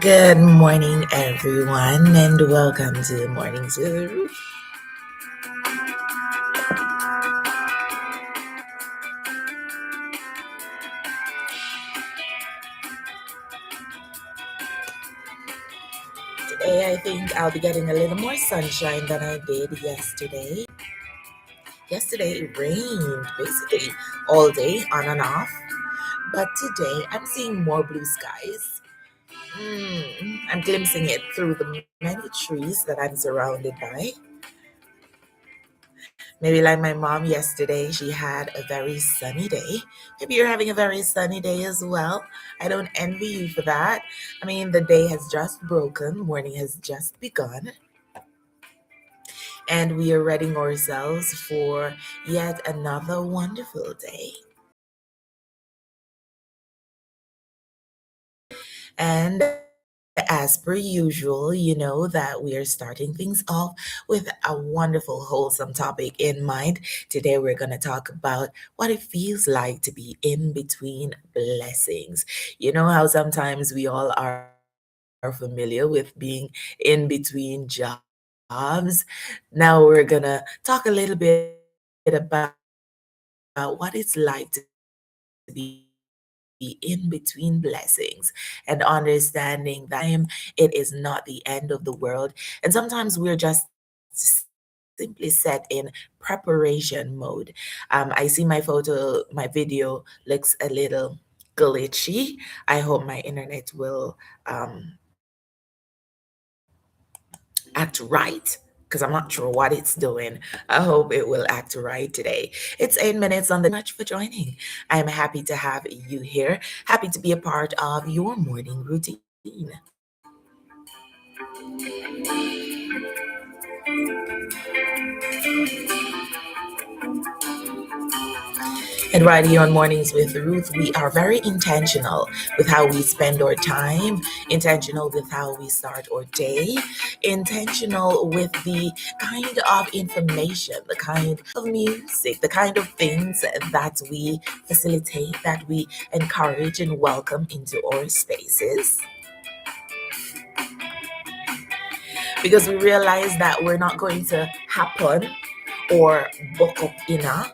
Good morning, everyone, and welcome to Mornings with Ruth. Today, I think I'll be getting a little more sunshine than I did yesterday. Yesterday, it rained basically all day, on and off, but today, I'm seeing more blue skies. I'm glimpsing it through the many trees that I'm surrounded by. Maybe like my mom yesterday, she had a very sunny day. Maybe you're having a very sunny day as well. I don't envy you for that. I mean, the day has just broken, morning has just begun, and we are readying ourselves for yet another wonderful day. And as per usual, you know that we are starting things off with a wonderful, wholesome topic in mind. Today, we're going to talk about what it feels like to be in between blessings. You know how sometimes we all are familiar with being in between jobs. Now, we're going to talk a little bit about what it's like to be in between blessings and understanding that it is not the end of the world. And sometimes we're just simply set in preparation mode. I see my video looks a little glitchy. I hope my internet will act right because I'm not sure what it's doing. I hope it will act right today. It's 8 minutes on the much for joining. I'm happy to have you here, happy to be a part of your morning routine. And right here on Mornings with Ruth, we are very intentional with how we spend our time, intentional with how we start our day, intentional with the kind of information, the kind of music, the kind of things that we facilitate, that we encourage and welcome into our spaces. Because we realize that we're not going to happen or book up enough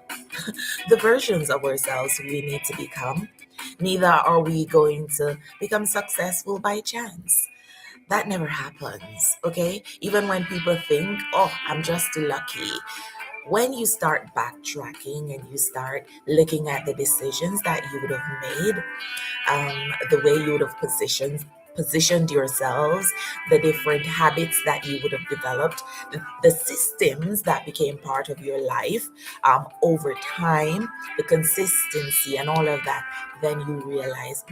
the versions of ourselves we need to become. Neither are we going to become successful by chance. That never happens, okay? Even when people think, oh, I'm just lucky. When you start backtracking and you start looking at the decisions that you would have made, the way you would have positioned yourselves, the different habits that you would have developed, the systems that became part of your life over time, the consistency and all of that, then you realize,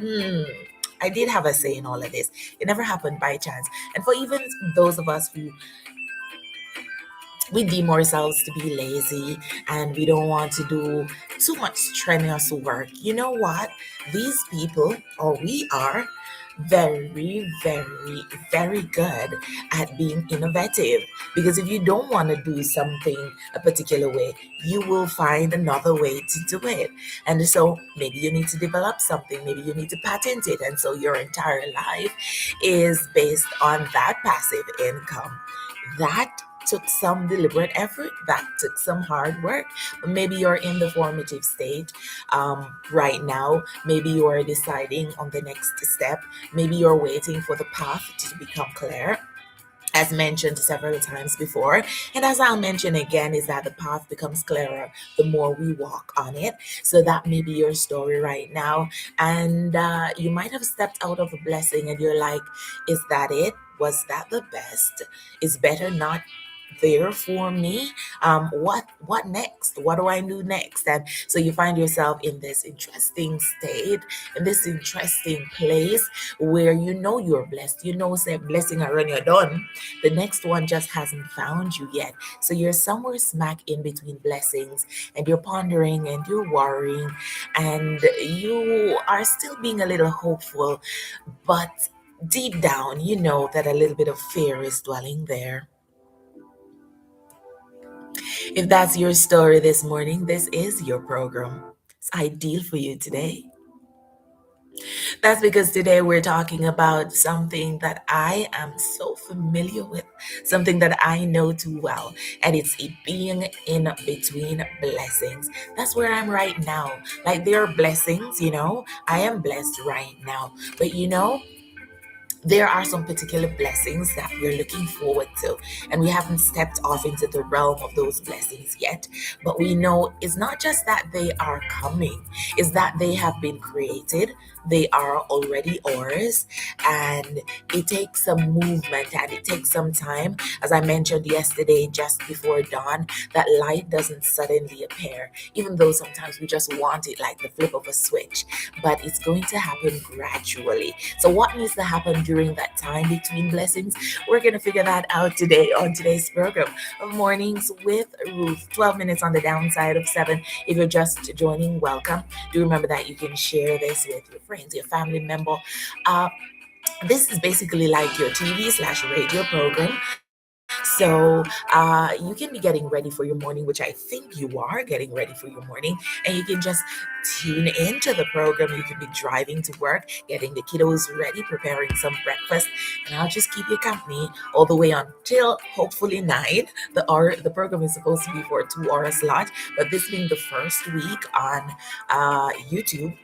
I did have a say in all of this. It never happened by chance. And for even those of us who we deem ourselves to be lazy and we don't want to do too much strenuous work, you know what? These people, or we are, very, very, very good at being innovative. Because if you don't want to do something a particular way, you will find another way to do it. And so maybe you need to develop something, maybe you need to patent it. And so your entire life is based on that passive income. That took some deliberate effort, that took some hard work. But maybe you're in the formative stage right now. Maybe you are deciding on the next step. Maybe you're waiting for the path to become clear, as mentioned several times before. And as I'll mention again, is that the path becomes clearer the more we walk on it. So that may be your story right now. And you might have stepped out of a blessing and you're like, is that it? Was that the best? Is better not there for me? What next? What do I do next? And so you find yourself in this interesting state, in this interesting place where you know you're blessed. You know, say blessing are when you're done. The next one just hasn't found you yet. So you're somewhere smack in between blessings and you're pondering and you're worrying and you are still being a little hopeful, but deep down, you know that a little bit of fear is dwelling there. If that's your story this morning, this is your program. It's ideal for you today. That's because today we're talking about something that I am so familiar with, something that I know too well, and it's it being in between blessings. That's where I'm right now. Like there are blessings, I am blessed right now. But there are some particular blessings that we're looking forward to, and we haven't stepped off into the realm of those blessings yet. But we know it's not just that they are coming, it's that they have been created, they are already ours, and it takes some movement and it takes some time. As I mentioned yesterday, just before dawn, that light doesn't suddenly appear, even though sometimes we just want it like the flip of a switch, but it's going to happen gradually. So, what needs to happen during that time between blessings? We're going to figure that out today on today's program of Mornings with Ruth. 12 minutes on the downside of 7. If you're just joining, welcome. Do remember that you can share this with your friends, your family member. Uh, this is basically like your TV/radio program, so you can be getting ready for your morning, which I think you are getting ready for your morning, and you can just tune into the program. You can be driving to work, getting the kiddos ready, preparing some breakfast, and I'll just keep you company all the way until hopefully 9. The program is supposed to be for a 2 hour slot, but this being the first week on YouTube,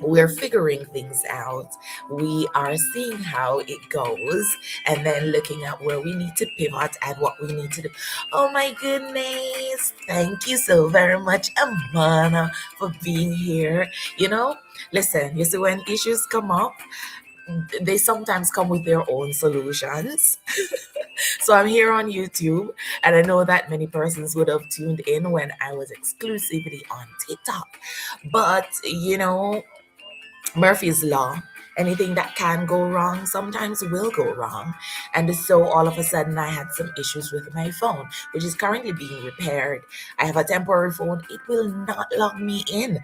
we're figuring things out. We are seeing how it goes and then looking at where we need to pivot and what we need to do. Oh my goodness. Thank you so very much, Amana, for being here. Listen, you see, when issues come up, they sometimes come with their own solutions. So I'm here on YouTube, and I know that many persons would have tuned in when I was exclusively on TikTok. But, Murphy's Law. Anything that can go wrong sometimes will go wrong. And so all of a sudden, I had some issues with my phone, which is currently being repaired. I have a temporary phone. It will not log me in.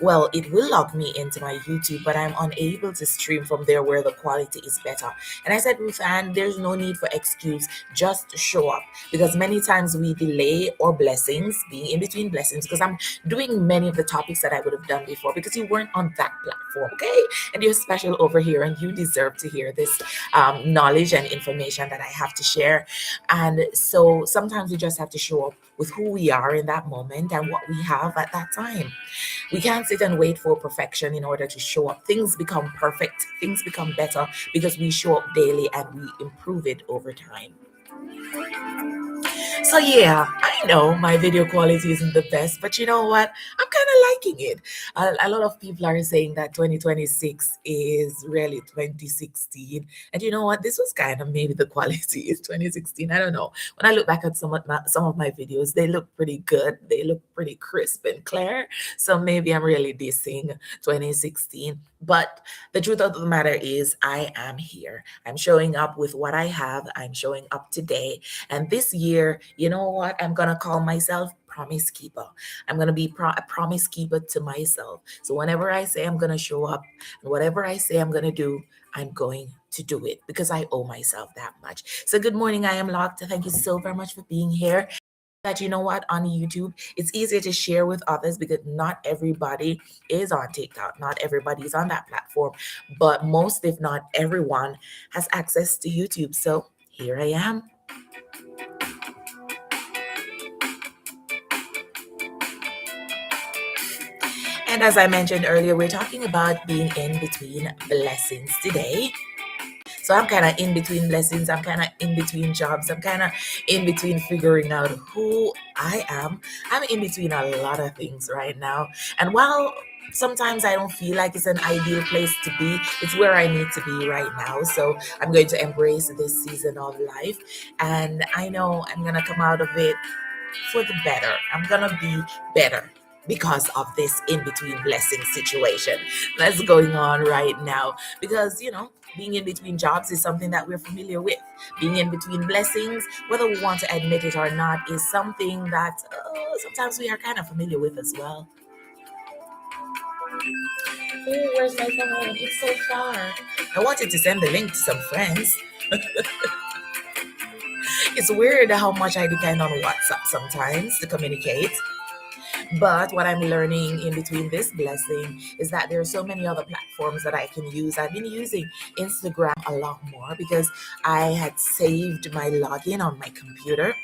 Well, it will log me into my YouTube, but I'm unable to stream from there where the quality is better. And I said, Ruth Ann, there's no need for excuse. Just show up. Because many times we delay our blessings, being in between blessings, because I'm doing many of the topics that I would have done before because you weren't on that platform, okay? And you're special over here and you deserve to hear this knowledge and information that I have to share. And so sometimes we just have to show up with who we are in that moment and what we have at that time. We can't sit and wait for perfection in order to show up. Things become perfect, things become better because we show up daily and we improve it over time. So yeah, I know my video quality isn't the best, but you know what? I'm kind of liking it. A lot of people are saying that 2026 is really 2016, and you know what? This was kind of maybe the quality is 2016. I don't know. When I look back at some of my videos, they look pretty good. They look pretty crisp and clear. So maybe I'm really dissing 2016. But the truth of the matter is, I am here. I'm showing up with what I have. I'm showing up today. And this year, you know what? I'm going to call myself promise keeper. I'm going to be a promise keeper to myself. So whenever I say I'm going to show up and whatever I say I'm going to do, I'm going to do it because I owe myself that much. So good morning. I am Locked. Thank you so very much for being here. That you know what, on YouTube it's easier to share with others because not everybody is on TikTok, not everybody is on that platform, but most if not everyone has access to YouTube. So here I am. And as I mentioned earlier, we're talking about being in between blessings today. So I'm kind of in between blessings. I'm kind of in between jobs. I'm kind of in between figuring out who I am. I'm in between a lot of things right now. And while sometimes I don't feel like it's an ideal place to be, it's where I need to be right now. So I'm going to embrace this season of life. And I know I'm going to come out of it for the better. I'm going to be better because of this in between blessing situation that's going on right now. Because, being in between jobs is something that we're familiar with. Being in between blessings, whether we want to admit it or not, is something that sometimes we are kind of familiar with as well. Oh, where's my phone? It's so far. I wanted to send the link to some friends. It's weird how much I depend on WhatsApp sometimes to communicate. But what I'm learning in between this blessing is that there are so many other platforms that I can use. I've been using Instagram a lot more because I had saved my login on my computer.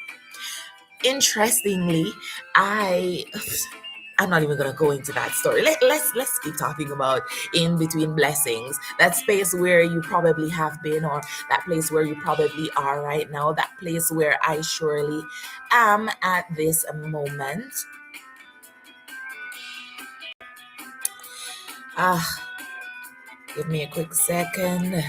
Interestingly, I I'm not even gonna go into that story. Let's keep talking about in between blessings. That space where you probably have been, or that place where you probably are right now. That place where I surely am at this moment. Ah, give me a quick second.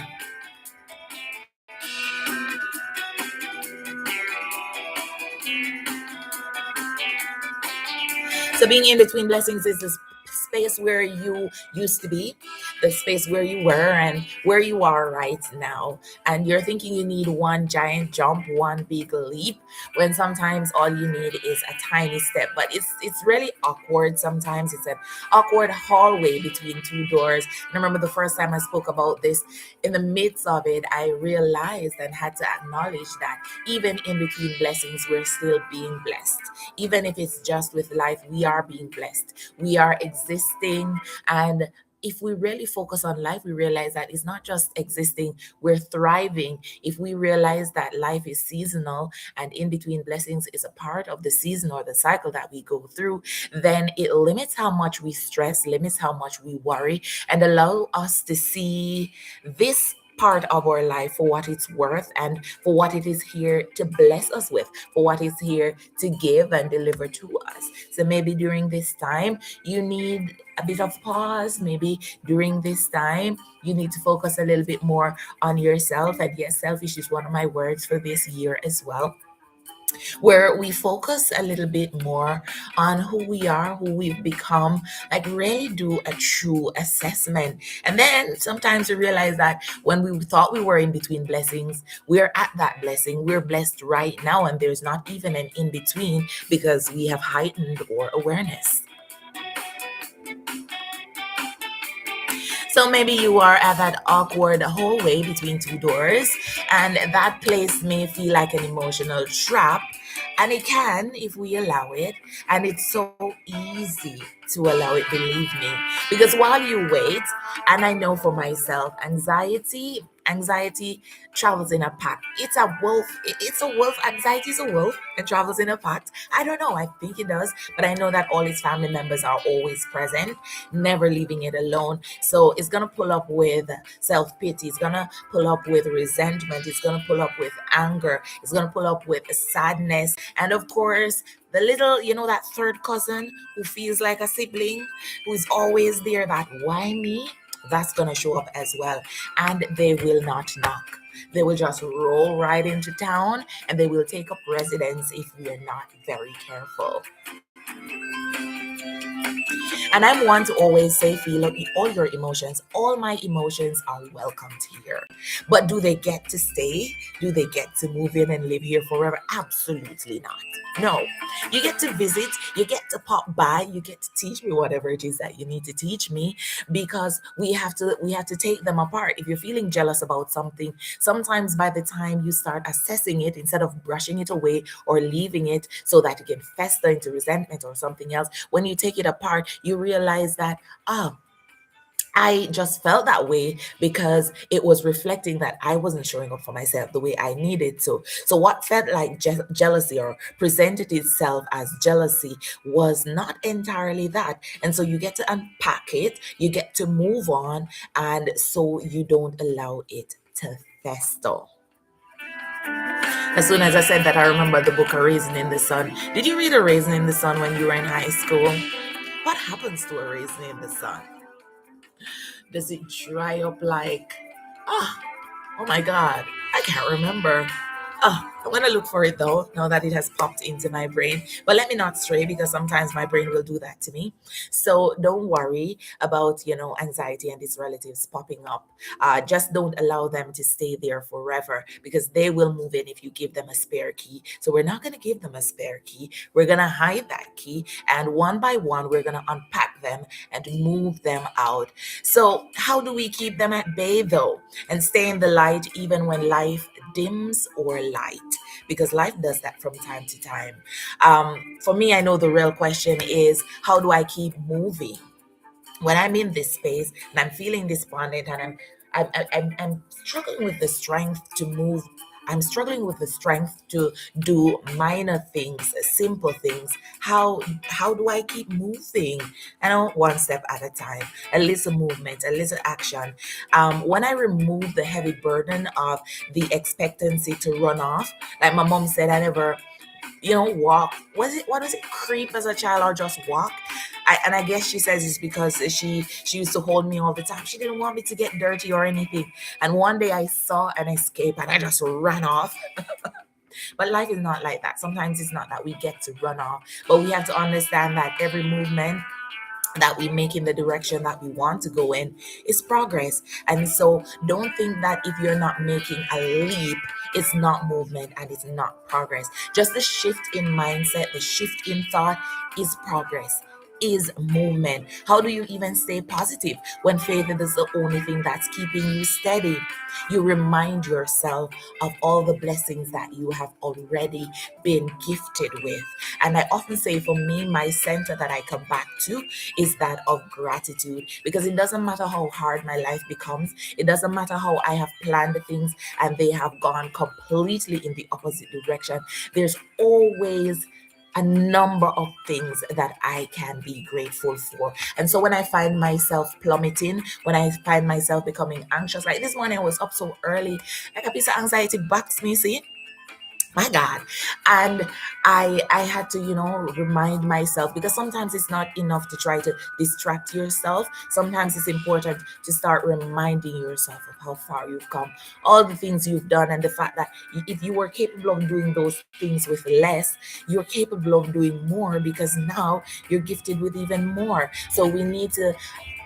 So being in between blessings is this space where you used to be, the space where you were and where you are right now. And you're thinking you need one giant jump, one big leap, when sometimes all you need is a tiny step. But it's really awkward sometimes. It's an awkward hallway between two doors. And I remember the first time I spoke about this, in the midst of it, I realized and had to acknowledge that even in between blessings, we're still being blessed. Even if it's just with life, we are being blessed. We are existing. And if we really focus on life, we realize that it's not just existing, we're thriving. If we realize that life is seasonal and in between blessings is a part of the season or the cycle that we go through, then it limits how much we stress, limits how much we worry, and allow us to see this part of our life for what it's worth and for what it is here to bless us with, for what it's here to give and deliver to us. So maybe during this time, you need a bit of pause. Maybe during this time, you need to focus a little bit more on yourself. And yes, selfish is one of my words for this year as well, where we focus a little bit more on who we are, who we've become, like really do a true assessment. And then sometimes we realize that when we thought we were in between blessings, we're at that blessing. We're blessed right now, and there's not even an in between because we have heightened our awareness. So maybe you are at that awkward hallway between two doors, and that place may feel like an emotional trap. And it can if we allow it. And it's so easy to allow it, believe me. Because while you wait, and I know for myself, anxiety travels in a pack. It's a wolf. It's a wolf. Anxiety is a wolf and travels in a pack. I don't know. I think it does, but I know that all its family members are always present, never leaving it alone. So it's gonna pull up with self-pity. It's gonna pull up with resentment. It's gonna pull up with anger. It's gonna pull up with sadness, and of course, the little, that third cousin who feels like a sibling, who is always there, that why me? That's gonna show up as well. And they will not knock. They will just roll right into town and they will take up residence if we are not very careful. And I'm one to always say, feel all your emotions. All my emotions are welcomed here. But do they get to stay? Do they get to move in and live here forever? Absolutely not. No. You get to visit, you get to pop by, you get to teach me whatever it is that you need to teach me, because we have to take them apart. If you're feeling jealous about something, sometimes by the time you start assessing it, instead of brushing it away or leaving it so that it can fester into resentment or something else, when you take it apart, you realize that, oh, I just felt that way because it was reflecting that I wasn't showing up for myself the way I needed to. So, what felt like jealousy or presented itself as jealousy was not entirely that. And so, you get to unpack it, you get to move on, and so you don't allow it to fester. As soon as I said that, I remember the book A Raisin in the Sun. Did you read A Raisin in the Sun when you were in high school? What happens to a raisin in the sun? Does it dry up like, ah, oh my God, I can't remember. I'm gonna look for it though, now that it has popped into my brain. But let me not stray because sometimes my brain will do that to me. So don't worry about, anxiety and its relatives popping up. Just don't allow them to stay there forever because they will move in if you give them a spare key. So we're not gonna give them a spare key. We're gonna hide that key, and one by one, we're gonna unpack them and move them out. So how do we keep them at bay though, and stay in the light even when life dims or light? because life does that from time to time. For me, I know the real question is, how do I keep moving when I'm in this space and I'm feeling despondent and I'm struggling with the strength to move. I'm struggling with the strength to do minor things, simple things. How do I keep moving? I know, one step at a time, a little movement, a little action. When I remove the heavy burden of the expectancy to run off, like my mom said, I never, walk. Was it, what is it, creep as a child or just walk? And I guess she says it's because she used to hold me all the time. She didn't want me to get dirty or anything. And one day I saw an escape and I just ran off. But life is not like that. Sometimes it's not that we get to run off, but we have to understand that every movement that we make in the direction that we want to go in is progress. And so don't think that if you're not making a leap, it's not movement and it's not progress. Just the shift in mindset, the shift in thought is progress, is movement. How do you even stay positive when faith is the only thing that's keeping you steady? You remind yourself of all the blessings that you have already been gifted with. And I often say, for me, my center that I come back to is that of gratitude, because it doesn't matter how hard my life becomes, it doesn't matter how I have planned things and they have gone completely in the opposite direction. There's always a number of things that I can be grateful for. And so when I find myself plummeting, when I find myself becoming anxious, like this morning I was up so early, like a piece of anxiety backs me, see? My God. And I had to, remind myself, because sometimes it's not enough to try to distract yourself. Sometimes it's important to start reminding yourself of how far you've come, all the things you've done, and the fact that if you were capable of doing those things with less, you're capable of doing more, because now you're gifted with even more. So we need to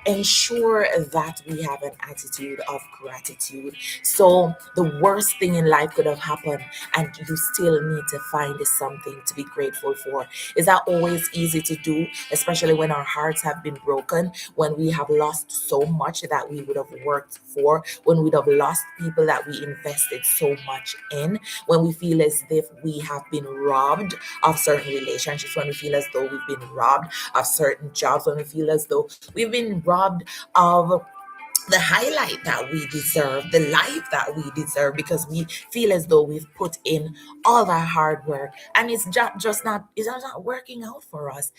ensure that we have an attitude of gratitude. So the worst thing in life could have happened and you still need to find something to be grateful for. Is that always easy to do, especially when our hearts have been broken, when we have lost so much that we would have worked for, when we'd have lost people that we invested so much in, when we feel as if we have been robbed of certain relationships, when we feel as though we've been robbed of certain jobs, when we feel as though we've been robbed of the highlight that we deserve, the life that we deserve, because we feel as though we've put in all our hard work and it's just not working out for us.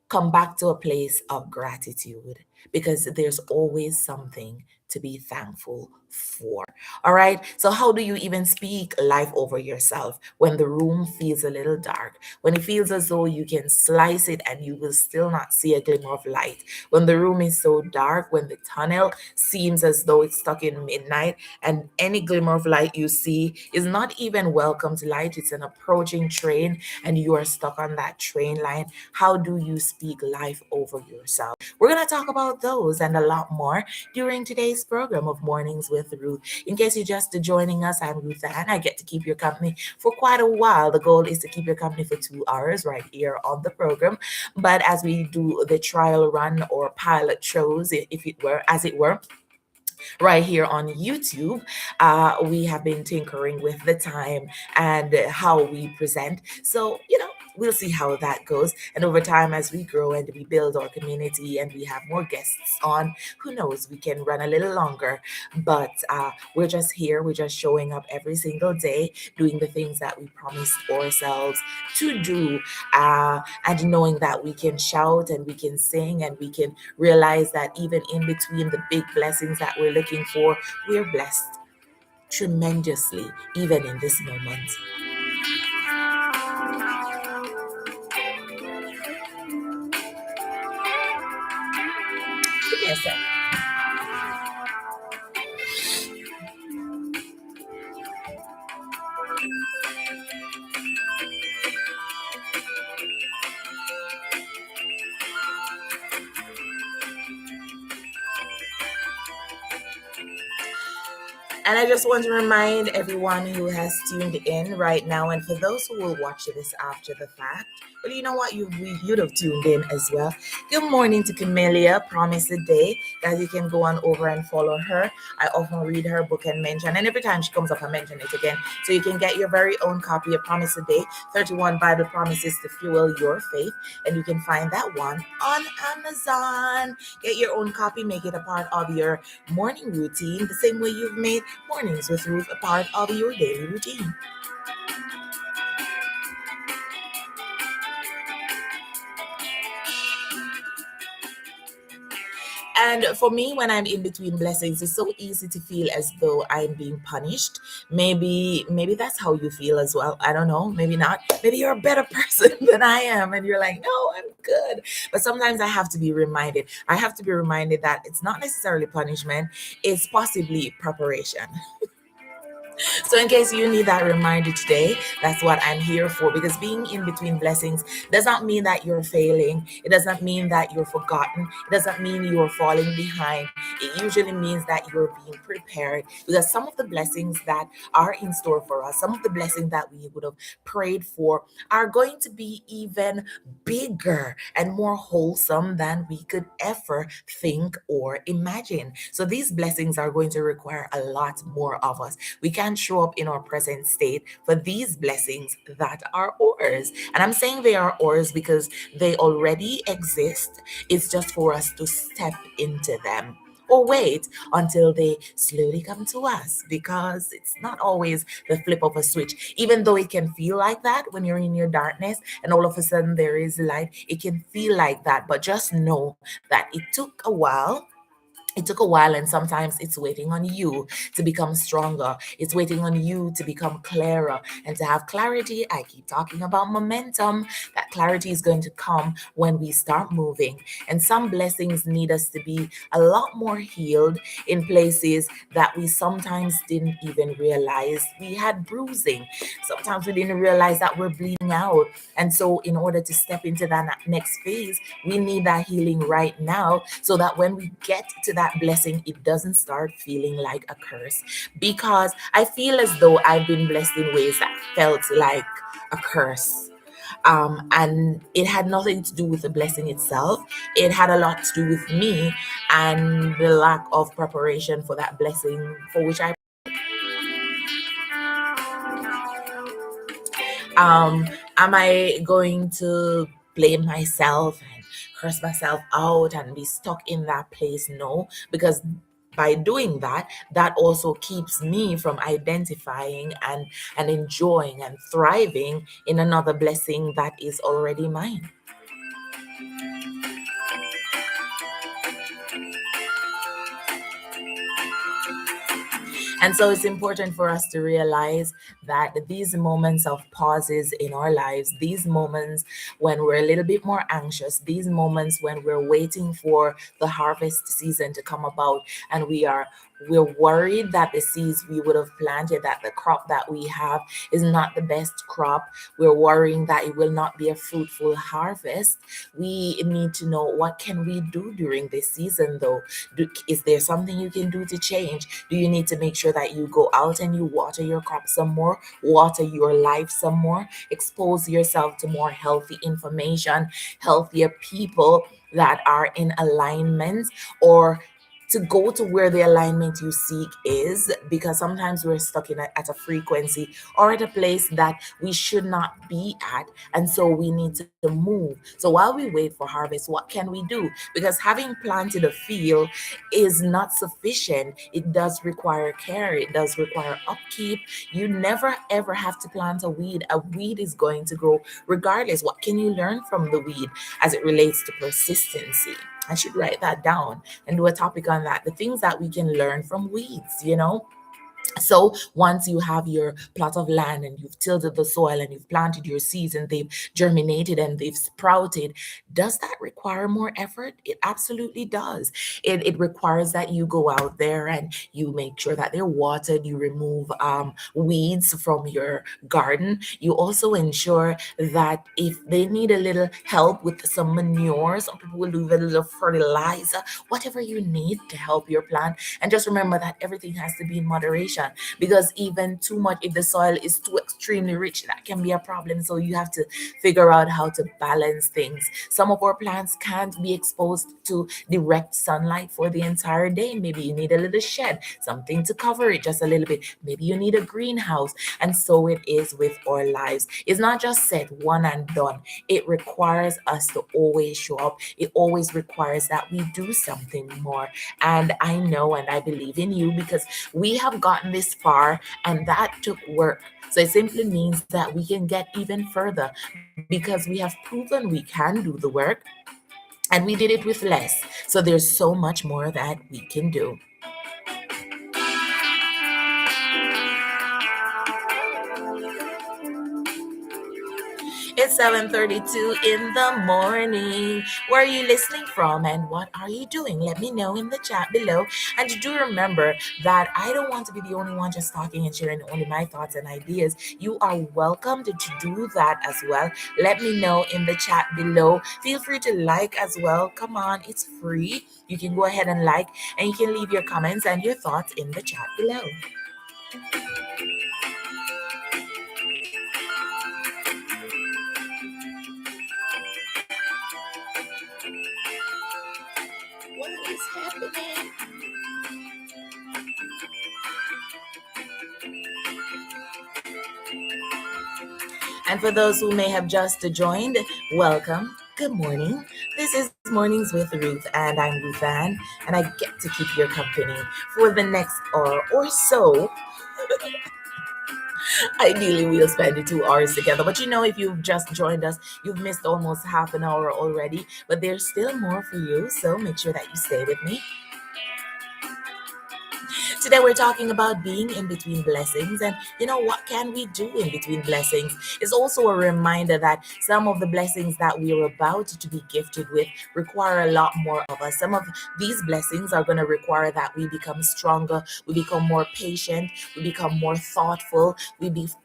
Come back to a place of gratitude, because there's always something to be thankful for. All right. So, how do you even speak life over yourself when the room feels a little dark? When it feels as though you can slice it and you will still not see a glimmer of light? When the room is so dark, when the tunnel seems as though it's stuck in midnight and any glimmer of light you see is not even welcomed light, it's an approaching train and you are stuck on that train line. How do you speak life over yourself? We're going to talk about those and a lot more during today's program of Mornings with Ruth. In case you're just joining us, I'm Ruth and I get to keep your company for quite a while. The goal is to keep your company for 2 hours right here on the program. But as we do the trial run or pilot shows, if it were, as it were, right here on YouTube. We have been tinkering with the time and how we present. So, we'll see how that goes. And over time, as we grow and we build our community and we have more guests on, who knows, we can run a little longer. But we're just here, we're just showing up every single day, doing the things that we promised ourselves to do, and knowing that we can shout and we can sing and we can realize that even in between the big blessings that we're looking for, we're blessed tremendously, even in this moment. Give me a sec. And I just want to remind everyone who has tuned in right now, and for those who will watch this after the fact, Well, you know what? You'd have tuned in as well. Good morning to Camellia, Promise a Day. Guys, you can go on over and follow her. I often read her book and mention, and every time she comes up, I mention it again. So you can get your very own copy of Promise a Day, 31 Bible Promises to Fuel Your Faith. And you can find that one on Amazon. Get your own copy, make it a part of your morning routine, the same way you've made Mornings with Ruth a part of your daily routine. And for me, when I'm in between blessings, it's so easy to feel as though I'm being punished. Maybe that's how you feel as well. I don't know. Maybe not. Maybe you're a better person than I am, and you're like, no, I'm good. But sometimes I have to be reminded. I have to be reminded that it's not necessarily punishment. It's possibly preparation. So, in case you need that reminder today, that's what I'm here for. Because being in between blessings does not mean that you're failing. It doesn't mean that you're forgotten. It doesn't mean you're falling behind. It usually means that you're being prepared. Because some of the blessings that are in store for us, some of the blessings that we would have prayed for, are going to be even bigger and more wholesome than we could ever think or imagine. So, these blessings are going to require a lot more of us. We can't show up in our present state for these blessings that are ours. And I'm saying they are ours because they already exist. It's just for us to step into them. Or wait until they slowly come to us, because it's not always the flip of a switch. Even though it can feel like that when you're in your darkness and all of a sudden there is light, it can feel like that. But just know that it took a while. It took a while, and sometimes it's waiting on you to become stronger. It's waiting on you to become clearer and to have clarity. I keep talking about momentum. That clarity is going to come when we start moving. And some blessings need us to be a lot more healed in places that we sometimes didn't even realize we had bruising. Sometimes we didn't realize that we're bleeding out. And so, in order to step into that next phase, we need that healing right now, so that when we get to that blessing, it doesn't start feeling like a curse. Because I feel as though I've been blessed in ways that felt like a curse. And it had nothing to do with the blessing itself. It had a lot to do with me and the lack of preparation for that blessing for which I Um, am I going to blame myself and curse myself out and be stuck in that place? No, because by doing that, that also keeps me from identifying and enjoying and thriving in another blessing that is already mine. And so it's important for us to realize that these moments of pauses in our lives, these moments when we're a little bit more anxious, these moments when we're waiting for the harvest season to come about, and we're worried that the seeds we would have planted, that the crop that we have is not the best crop. We're worrying that it will not be a fruitful harvest. We need to know, what can we do during this season though? Is there something you can do to change? Do you need to make sure that you go out and you water your crop some more, water your life some more, expose yourself to more healthy information, healthier people that are in alignment, or to go to where the alignment you seek is, because sometimes we're stuck at a frequency or at a place that we should not be at, and so we need to move. So while we wait for harvest, what can we do? Because having planted a field is not sufficient. It does require care, it does require upkeep. You never ever have to plant a weed. A weed is going to grow regardless. What can you learn from the weed as it relates to persistency? I should write that down and do a topic on that. The things that we can learn from weeds. So once you have your plot of land and you've tilled the soil and you've planted your seeds and they've germinated and they've sprouted, does that require more effort? It absolutely does. It requires that you go out there and you make sure that they're watered. You remove weeds from your garden. You also ensure that if they need a little help with some manure, some people will do a little fertilizer, whatever you need to help your plant. And just remember that everything has to be in moderation. condition, because even too much, if the soil is too extremely rich, that can be a problem. So you have to figure out how to balance things. Some of our plants can't be exposed to direct sunlight for the entire day. Maybe you need a little shed, something to cover it just a little bit. Maybe you need a greenhouse. And so it is with our lives. It's not just set one and done. It requires us to always show up. It always requires that we do something more. And I know and I believe in you, because we have gotten this far and that took work. So it simply means that we can get even further because we have proven we can do the work, and we did it with less. So there's so much more that we can do. It's 7:32 in the morning. Where are you listening from and what are you doing? Let me know in the chat below. And do remember that I don't want to be the only one just talking and sharing only my thoughts and ideas. You are welcome to do that as well. Let me know in the chat below. Feel free to like as well. Come on, it's free. You can go ahead and like, and you can leave your comments and your thoughts in the chat below. What is happening? And for those who may have just joined, welcome. Good morning. This is Mornings with Ruth, and I'm Ruth Ann, and I get to keep your company for the next hour or so. Ideally, we'll spend the 2 hours together. But if you've just joined us, you've missed almost half an hour already. But there's still more for you, so make sure that you stay with me. Today we're talking about being in between blessings, and what can we do in between blessings? It's also a reminder that some of the blessings that we are about to be gifted with require a lot more of us. Some of these blessings are going to require that we become stronger, we become more patient, we become more thoughtful,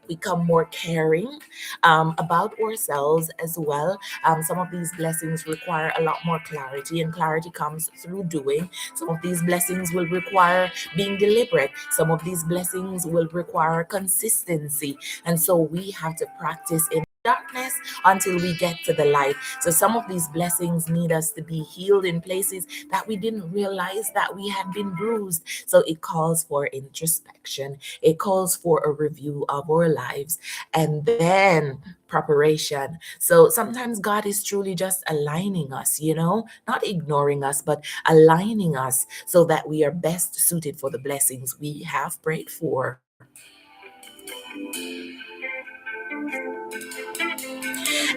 become more caring about ourselves as well. Some of these blessings require a lot more clarity, and clarity comes through doing. Some of these blessings will require being deliberate. Some of these blessings will require consistency. And so we have to practice in darkness until we get to the light. So some of these blessings need us to be healed in places that we didn't realize that we had been bruised. So it calls for introspection. It calls for a review of our lives, and then preparation. So sometimes God is truly just aligning us, not ignoring us, but aligning us so that we are best suited for the blessings we have prayed for.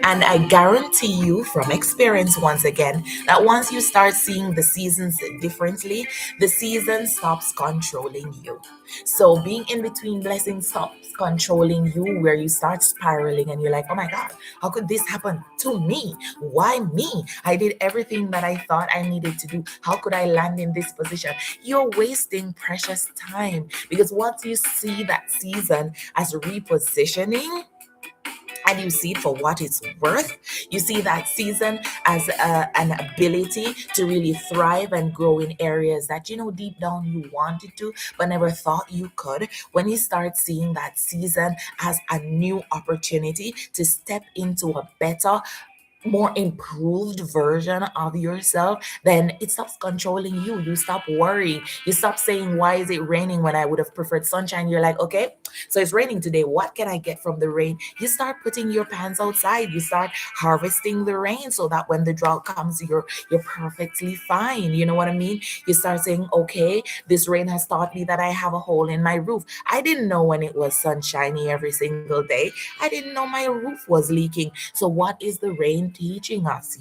And I guarantee you from experience, once again, that once you start seeing the seasons differently, the season stops controlling you. So being in between blessings stops controlling you, where you start spiraling and you're like, oh my God, how could this happen to me? Why me? I did everything that I thought I needed to do. How could I land in this position? You're wasting precious time, because once you see that season as repositioning, and you see it for what it's worth, you see that season as an ability to really thrive and grow in areas that deep down you wanted to but never thought you could. When you start seeing that season as a new opportunity to step into a better, more improved version of yourself, then it stops controlling you. You stop worrying. You stop saying, why is it raining when I would have preferred sunshine? You're like, okay, so it's raining today. What can I get from the rain? You start putting your plants outside. You start harvesting the rain so that when the drought comes, you're perfectly fine. You know what I mean? You start saying, okay, this rain has taught me that I have a hole in my roof. I didn't know when it was sunshiny every single day. I didn't know my roof was leaking. So what is the rain teaching us?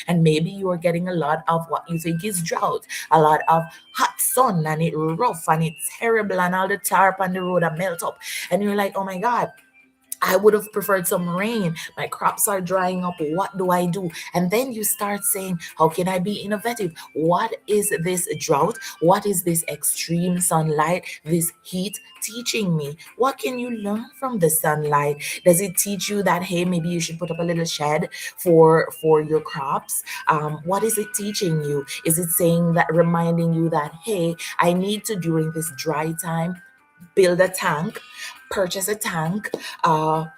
And maybe you are getting a lot of what you think is drought, a lot of hot sun, and it's rough and it's terrible, and all the tarp on the road are melt up, and you're like, oh my God, I would have preferred some rain. My crops are drying up. What do I do? And then you start saying, how can I be innovative? What is this drought? What is this extreme sunlight, this heat teaching me? What can you learn from the sunlight? Does it teach you that, hey, maybe you should put up a little shed for your crops? What is it teaching you? Is it saying that, reminding you that, hey, I need to, during this dry time, build a tank, purchase a tank,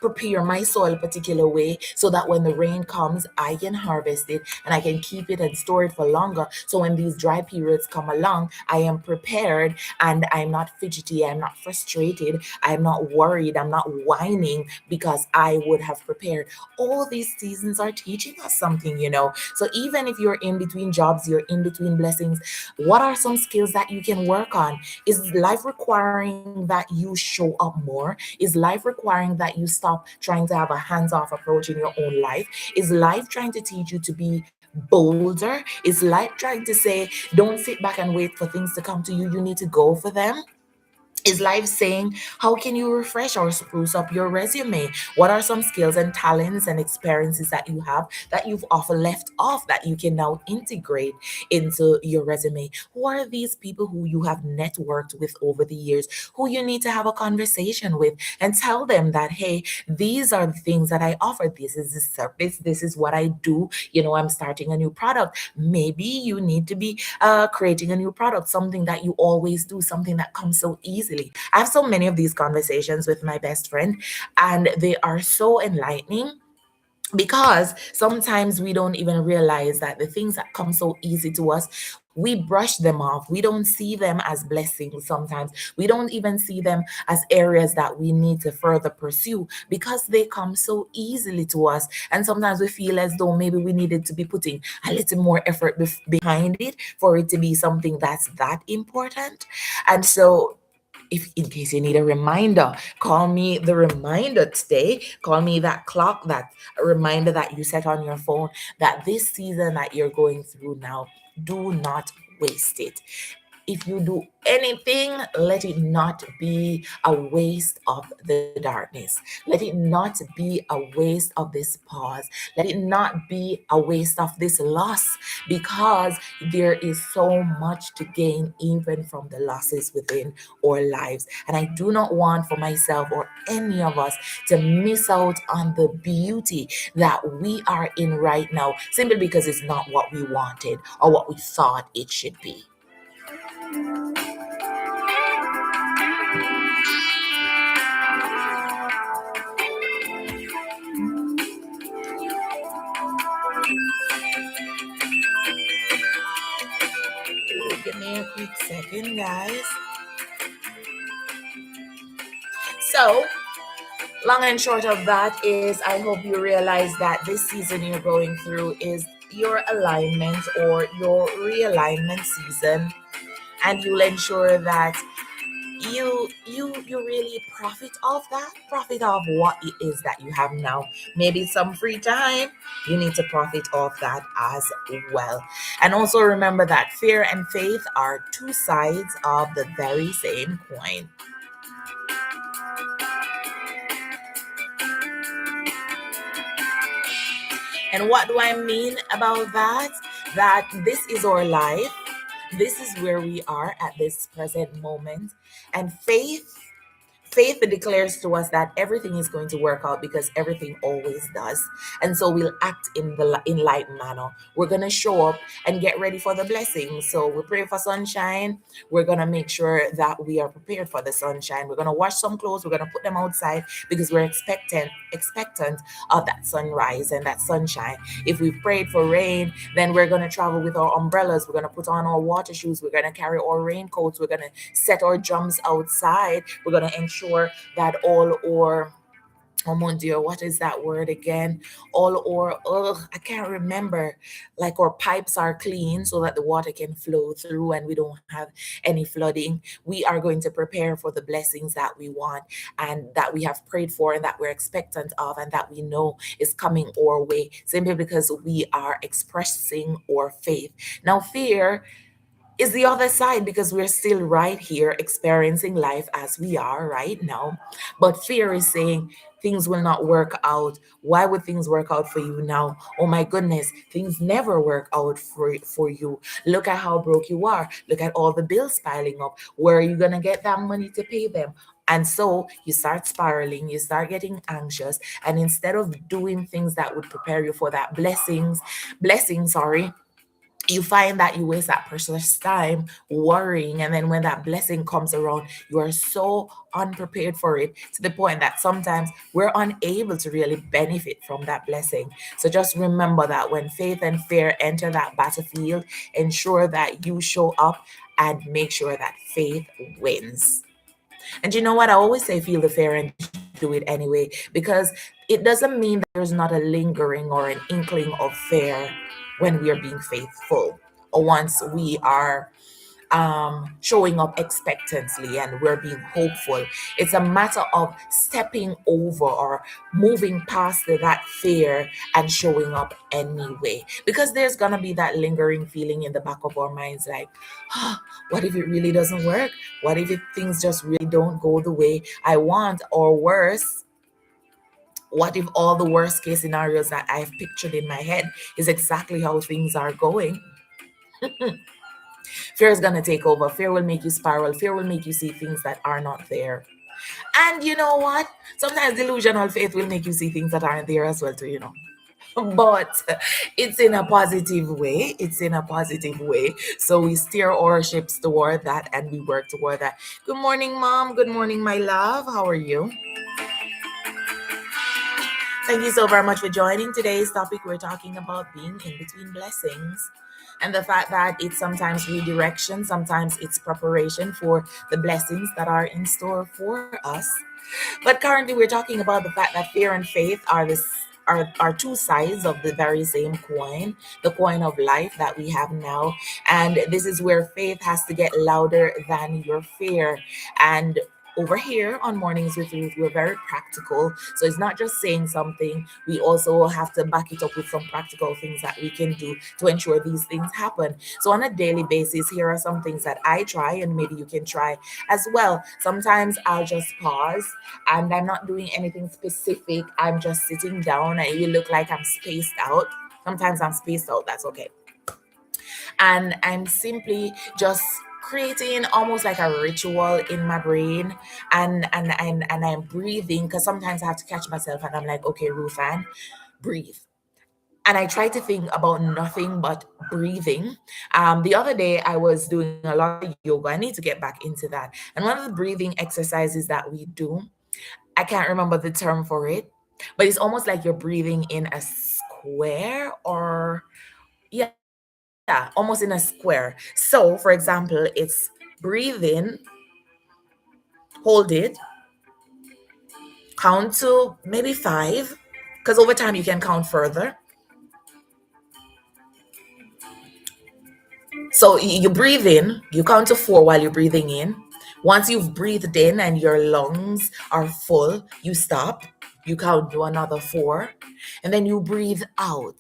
prepare my soil a particular way so that when the rain comes, I can harvest it and I can keep it and store it for longer. So when these dry periods come along, I am prepared and I'm not fidgety, I'm not frustrated, I'm not worried, I'm not whining because I would have prepared. All these seasons are teaching us something, you know. So even if you're in between jobs, you're in between blessings, what are some skills that you can work on? Is life requiring that you show up more? Is life requiring that you stop trying to have a hands off approach in your own life? Is life trying to teach you to be bolder? Is life trying to say, don't sit back and wait for things to come to you? You need to go for them. Is life saying, how can you refresh or spruce up your resume? What are some skills and talents and experiences that you have that you've often left off that you can now integrate into your resume? Who are these people who you have networked with over the years, who you need to have a conversation with and tell them that, hey, these are the things that I offer. This is the service. This is what I do. You know, I'm starting a new product. Maybe you need to be creating a new product, something that you always do, something that comes so easily. I have so many of these conversations with my best friend, and they are so enlightening because sometimes we don't even realize that the things that come so easy to us, we brush them off. We don't see them as blessings. Sometimes we don't even see them as areas that we need to further pursue because they come so easily to us. And sometimes we feel as though maybe we needed to be putting a little more effort behind it for it to be something that's that important. And so, if in case you need a reminder, call me the reminder today. Call me that clock, that reminder that you set on your phone, that this season that you're going through now, do not waste it. If you do anything, let it not be a waste of the darkness. Let it not be a waste of this pause. Let it not be a waste of this loss, because there is so much to gain even from the losses within our lives. And I do not want for myself or any of us to miss out on the beauty that we are in right now simply because it's not what we wanted or what we thought it should be. Give me a quick second, guys. So, long and short of that is, I hope you realize that this season you're going through is your alignment or your realignment season, and you'll ensure that you really profit off what it is that you have now. Maybe some free time, you need to profit off that as well. And also remember that fear and faith are two sides of the very same coin. And what do I mean about that? That this is our life. This is where we are at this present moment. And faith declares to us that everything is going to work out because everything always does. And so we'll act in light manner. We're going to show up and get ready for the blessings. So we pray for sunshine. We're going to make sure that we are prepared for the sunshine. We're going to wash some clothes. We're going to put them outside because we're expectant of that sunrise and that sunshine. If we've prayed for rain, then we're going to travel with our umbrellas. We're going to put on our water shoes. We're going to carry our raincoats. We're going to set our drums outside. We're going to ensure that all our, oh mon dear, what is that word again? All or I can't remember. Like our pipes are clean so that the water can flow through and we don't have any flooding. We are going to prepare for the blessings that we want and that we have prayed for and that we're expectant of and that we know is coming our way simply because we are expressing our faith. Now, fear is the other side because we're still right here experiencing life as we are right now. But fear is saying things will not work out. Why would things work out for you now? Oh my goodness, things never work out for you. Look at how broke you are. Look at all the bills piling up. Where are you going to get that money to pay them? And so you start spiraling, you start getting anxious. And instead of doing things that would prepare you for that blessing, sorry, you find that you waste that precious time worrying, and then when that blessing comes around, you are so unprepared for it, to the point that sometimes we're unable to really benefit from that blessing. So just remember that when faith and fear enter that battlefield, ensure that you show up and make sure that faith wins. And you know what? I always say feel the fear and do it anyway, because it doesn't mean that there's not a lingering or an inkling of fear when we are being faithful, or once we are showing up expectantly and we're being hopeful. It's a matter of stepping over or moving past that fear and showing up anyway. Because there's going to be that lingering feeling in the back of our minds like, "Ah, what if it really doesn't work? What if things just really don't go the way I want? Or worse, what if all the worst case scenarios that I've pictured in my head is exactly how things are going?" Fear is going to take over. Fear will make you spiral. Fear will make you see things that are not there. And you know what? Sometimes delusional faith will make you see things that aren't there as well, too, But it's in a positive way. It's in a positive way. So we steer our ships toward that and we work toward that. Good morning, Mom. Good morning, my love. How are you? Thank you so very much for joining today's topic. We're talking about being in between blessings and the fact that it's sometimes redirection, sometimes it's preparation for the blessings that are in store for us. But currently, we're talking about the fact that fear and faith are two sides of the very same coin, the coin of life that we have now. And this is where faith has to get louder than your fear. And over here on Mornings with Ruth, we're very practical. So it's not just saying something, we also have to back it up with some practical things that we can do to ensure these things happen. So, on a daily basis, here are some things that I try, and maybe you can try as well. Sometimes I'll just pause and I'm not doing anything specific. I'm just sitting down and you look like I'm spaced out. Sometimes I'm spaced out, that's okay. And I'm simply just creating almost like a ritual in my brain, and I'm breathing, because sometimes I have to catch myself and I'm like, okay, Ruthann, breathe. And I try to think about nothing but breathing. The other day, I was doing a lot of yoga. I need to get back into that. And one of the breathing exercises that we do, I can't remember the term for it, but it's almost like you're breathing in a square, or yeah, almost in a square. So, for example, it's breathe in, hold it, count to maybe five, because over time you can count further. So you breathe in, you count to four while you're breathing in. Once you've breathed in and your lungs are full, you stop, you count to another four, and then you breathe out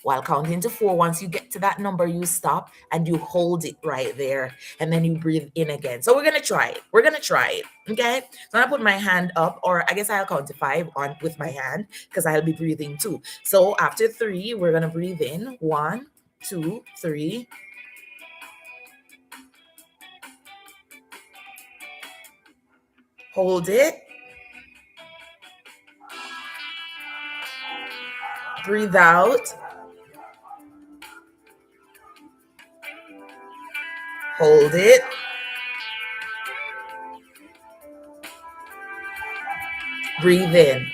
while counting to four. Once you get to that number, you stop and you hold it right there, and then you breathe in again. So we're gonna try it. We're gonna try it. Okay. So I put my hand up, or I guess I'll count to five on with my hand because I'll be breathing too. So after three, we're gonna breathe in. One, two, three. Hold it, breathe out, hold it, breathe in.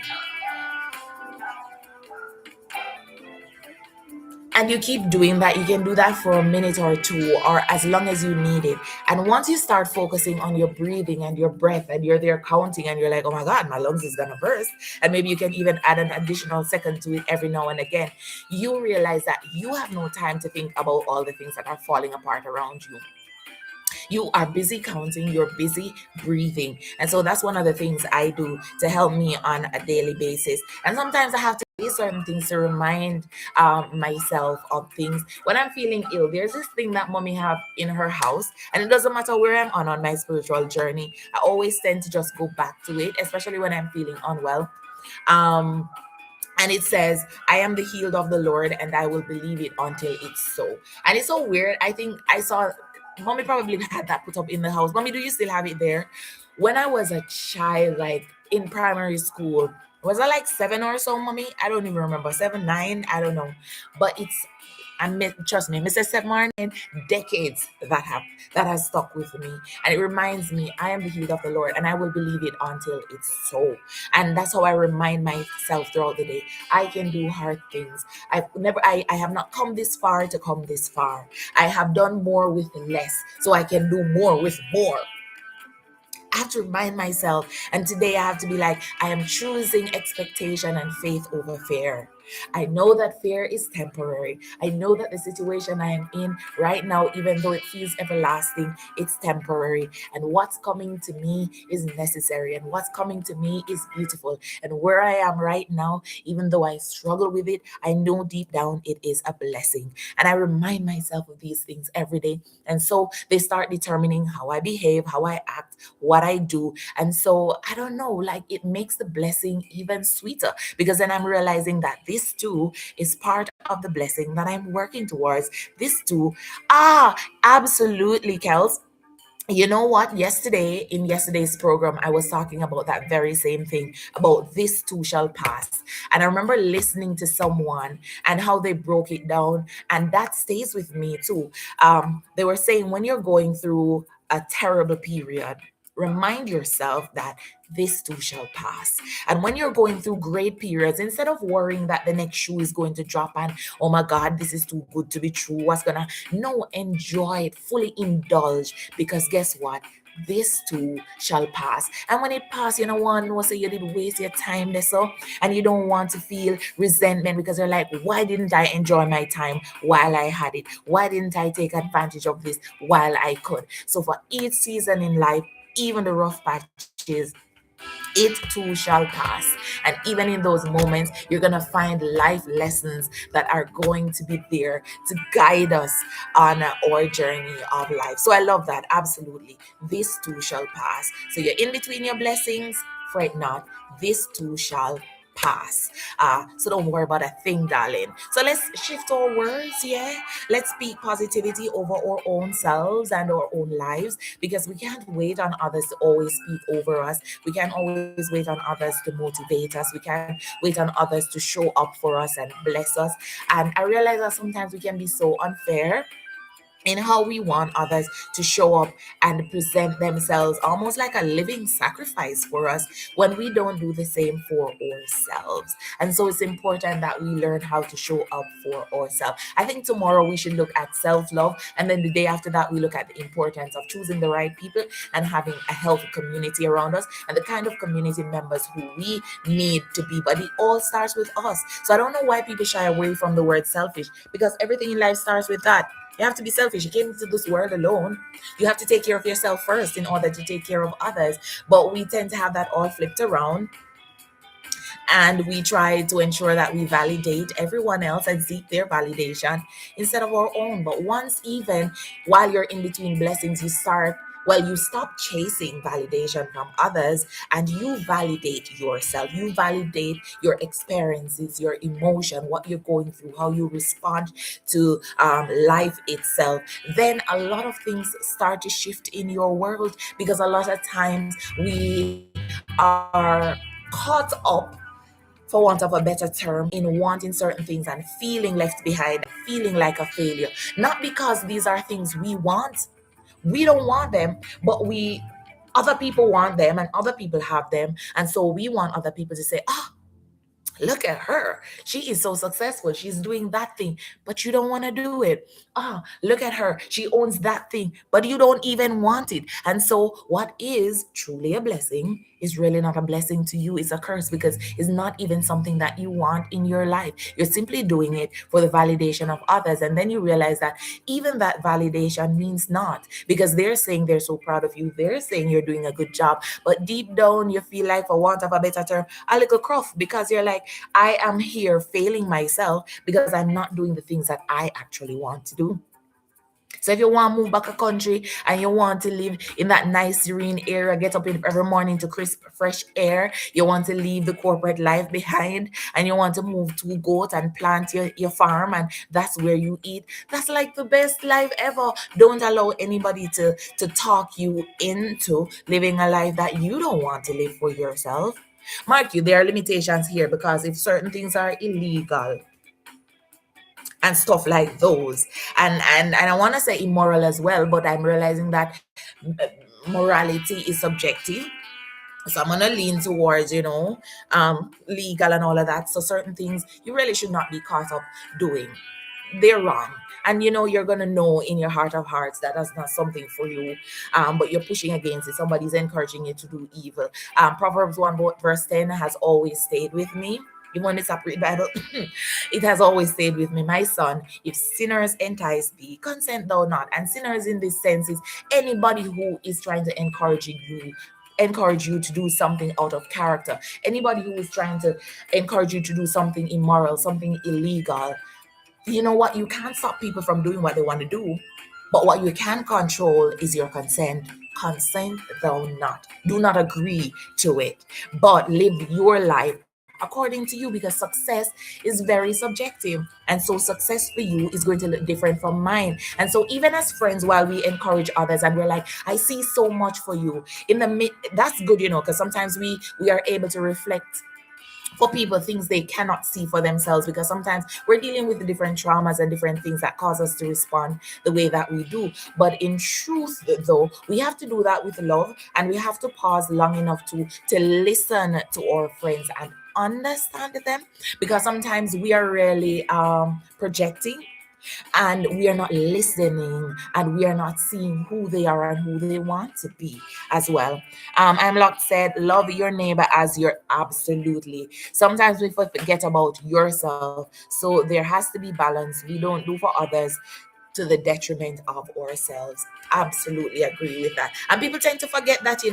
And you keep doing that. You can do that for a minute or two, or as long as you need it. And once you start focusing on your breathing and your breath, and you're there counting, and you're like, oh my God, my lungs is gonna burst. And maybe you can even add an additional second to it every now and again. You realize that you have no time to think about all the things that are falling apart around you. You are busy counting, you're busy breathing. And so that's one of the things I do to help me on a daily basis. And sometimes I have to do certain things to remind myself of things. When I'm feeling ill, there's this thing that mommy have in her house, and it doesn't matter where I'm on my spiritual journey. I always tend to just go back to it, especially when I'm feeling unwell. Um, and it says, I am the healed of the Lord, and I will believe it until it's so. And it's so weird. I think I saw mommy probably had that put up in the house. Mommy, do you still have it there? When I was a child, like in primary school, Was I like seven or so, mommy? I don't even remember. Seven, nine, I don't know. But it's trust me, Mrs. Steph Martin, decades that has stuck with me. And it reminds me, I am the healed of the Lord, and I will believe it until it's so. And that's how I remind myself throughout the day. I can do hard things. I have not come this far to come this far. I have done more with less, so I can do more with more. I have to remind myself, and today I have to be like, I am choosing expectation and faith over fear. I know that fear is temporary. I know that the situation I am in right now, even though it feels everlasting, it's temporary. And what's coming to me is necessary. And what's coming to me is beautiful. And where I am right now, even though I struggle with it, I know deep down it is a blessing. And I remind myself of these things every day. And so they start determining how I behave, how I act, what I do. And so I don't know, like it makes the blessing even sweeter because then I'm realizing that this too is part of the blessing that I'm working towards. This too, absolutely, Kels. You know what? In yesterday's program, I was talking about that very same thing about this too shall pass. And I remember listening to someone and how they broke it down, and that stays with me too. They were saying when you're going through a terrible period, remind yourself that this too shall pass. And when you're going through great periods, instead of worrying that the next shoe is going to drop and oh my God, this is too good to be true, what's gonna, no, enjoy it, fully indulge, because guess what? This too shall pass. And when it passes, you know, one will say you did waste your time there, so, and you don't want to feel resentment because you're like, why didn't I enjoy my time while I had it? Why didn't I take advantage of this while I could? So for each season in life, even the rough patches, it too shall pass. And even in those moments, you're going to find life lessons that are going to be there to guide us on our journey of life. So I love that. Absolutely. This too shall pass. So you're in between your blessings, fret not. This too shall pass. So don't worry about a thing, darling. So let's shift our words, yeah? Let's speak positivity over our own selves and our own lives because we can't wait on others to always speak over us. We can't always wait on others to motivate us. We can't wait on others to show up for us and bless us. And I realize that sometimes we can be so unfair in how we want others to show up and present themselves almost like a living sacrifice for us when we don't do the same for ourselves. And so it's important that we learn how to show up for ourselves. I think tomorrow we should look at self-love, and then the day after that we look at the importance of choosing the right people and having a healthy community around us and the kind of community members who we need to be. But it all starts with us. So I don't know why people shy away from the word selfish, because everything in life starts with that. You have to be selfish. You came into this world alone. You have to take care of yourself first in order to take care of others. But we tend to have that all flipped around, and we try to ensure that we validate everyone else and seek their validation instead of our own. But once, even while you're in between blessings, you stop chasing validation from others and you validate yourself. You validate your experiences, your emotion, what you're going through, how you respond to life itself. Then a lot of things start to shift in your world, because a lot of times we are caught up, for want of a better term, in wanting certain things and feeling left behind, feeling like a failure. Not because these are things we want. We don't want them, but other people want them and other people have them. And so we want other people to say, oh, look at her. She is so successful. She's doing that thing, but you don't want to do it. Ah, look at her. She owns that thing, but you don't even want it. And so, what is truly a blessing is really not a blessing to you. It's a curse because it's not even something that you want in your life. You're simply doing it for the validation of others. And then you realize that even that validation means not, because they're saying they're so proud of you. They're saying you're doing a good job. But deep down, you feel like, for want of a better term, a little croft, because you're like, I am here failing myself because I'm not doing the things that I actually want to do. So if you want to move back a country and you want to live in that nice serene area, get up every morning to crisp fresh air, you want to leave the corporate life behind and you want to move to goat and plant your farm, and that's where you eat. That's like the best life ever. Don't allow anybody to talk you into living a life that you don't want to live for yourself. Mark you, there are limitations here because if certain things are illegal and stuff like those, and I want to say immoral as well, but I'm realizing that morality is subjective. So I'm gonna lean towards, legal and all of that. So certain things you really should not be caught up doing. They're wrong. And you're gonna know in your heart of hearts that that's not something for you. But you're pushing against it. Somebody's encouraging you to do evil. Proverbs 1 verse 10 has always stayed with me. Even when it's a separate Bible, it has always stayed with me. My son, if sinners entice thee, consent thou not. And sinners in this sense is anybody who is trying to encourage you to do something out of character. Anybody who is trying to encourage you to do something immoral, something illegal. You know what? You can't stop people from doing what they want to do, but what you can control is your consent. Consent thou not. Do not agree to it, but live your life according to you, because success is very subjective. And so success for you is going to look different from mine. And so even as friends, while we encourage others and we're like, I see so much for you in the that's good, because sometimes we are able to reflect for people things they cannot see for themselves, because sometimes we're dealing with the different traumas and different things that cause us to respond the way that we do. But in truth, though, we have to do that with love, and we have to pause long enough to listen to our friends and understand them, because sometimes we are really projecting, and we are not listening, and we are not seeing who they are and who they want to be as well. I'm locked said, love your neighbor as your absolutely. Sometimes we forget about yourself, so there has to be balance. We don't do for others to the detriment of ourselves. Absolutely agree with that. And people tend to forget that,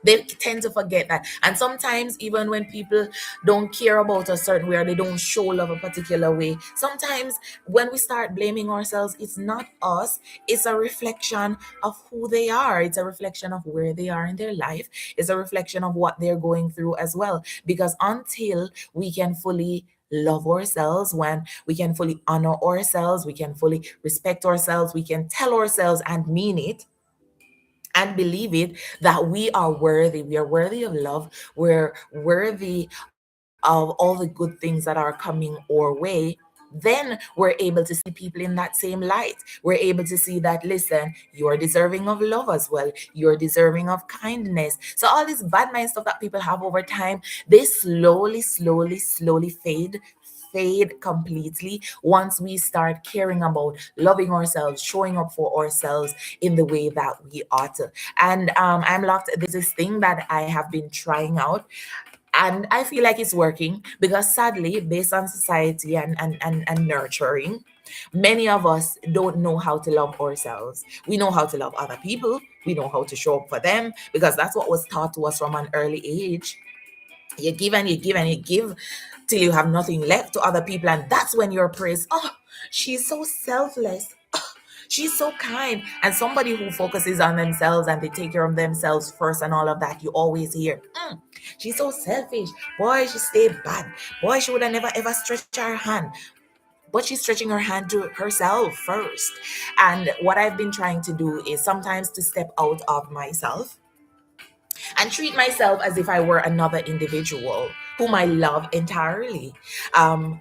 they tend to forget that. And sometimes even when people don't care about a certain way, or they don't show love a particular way, sometimes when we start blaming ourselves, it's not us. It's a reflection of who they are. It's a reflection of where they are in their life. It's a reflection of what they're going through as well. Because until we can fully love ourselves, when we can fully honor ourselves, we can fully respect ourselves, we can tell ourselves and mean it and believe it, that we are worthy of love, we're worthy of all the good things that are coming our way. Then we're able to see people in that same light. We're able to see that, listen, you're deserving of love as well, you're deserving of kindness. So all this bad mind stuff that people have over time, they slowly fade completely once we start caring about loving ourselves, showing up for ourselves in the way that we ought to. And I'm locked. There's this thing that I have been trying out, and I feel like it's working, because sadly, based on society and nurturing, many of us don't know how to love ourselves. We know how to love other people, we know how to show up for them, because that's what was taught to us from an early age. You give and you give and you give till you have nothing left to other people, and that's when you're praised. Oh, she's so selfless. Oh, she's so kind. And somebody who focuses on themselves and they take care of themselves first and all of that, you always hear, she's so selfish. Boy, she stayed bad. Boy, she would have never ever stretched her hand. But she's stretching her hand to herself first. And what I've been trying to do is sometimes to step out of myself and treat myself as if I were another individual whom I love entirely.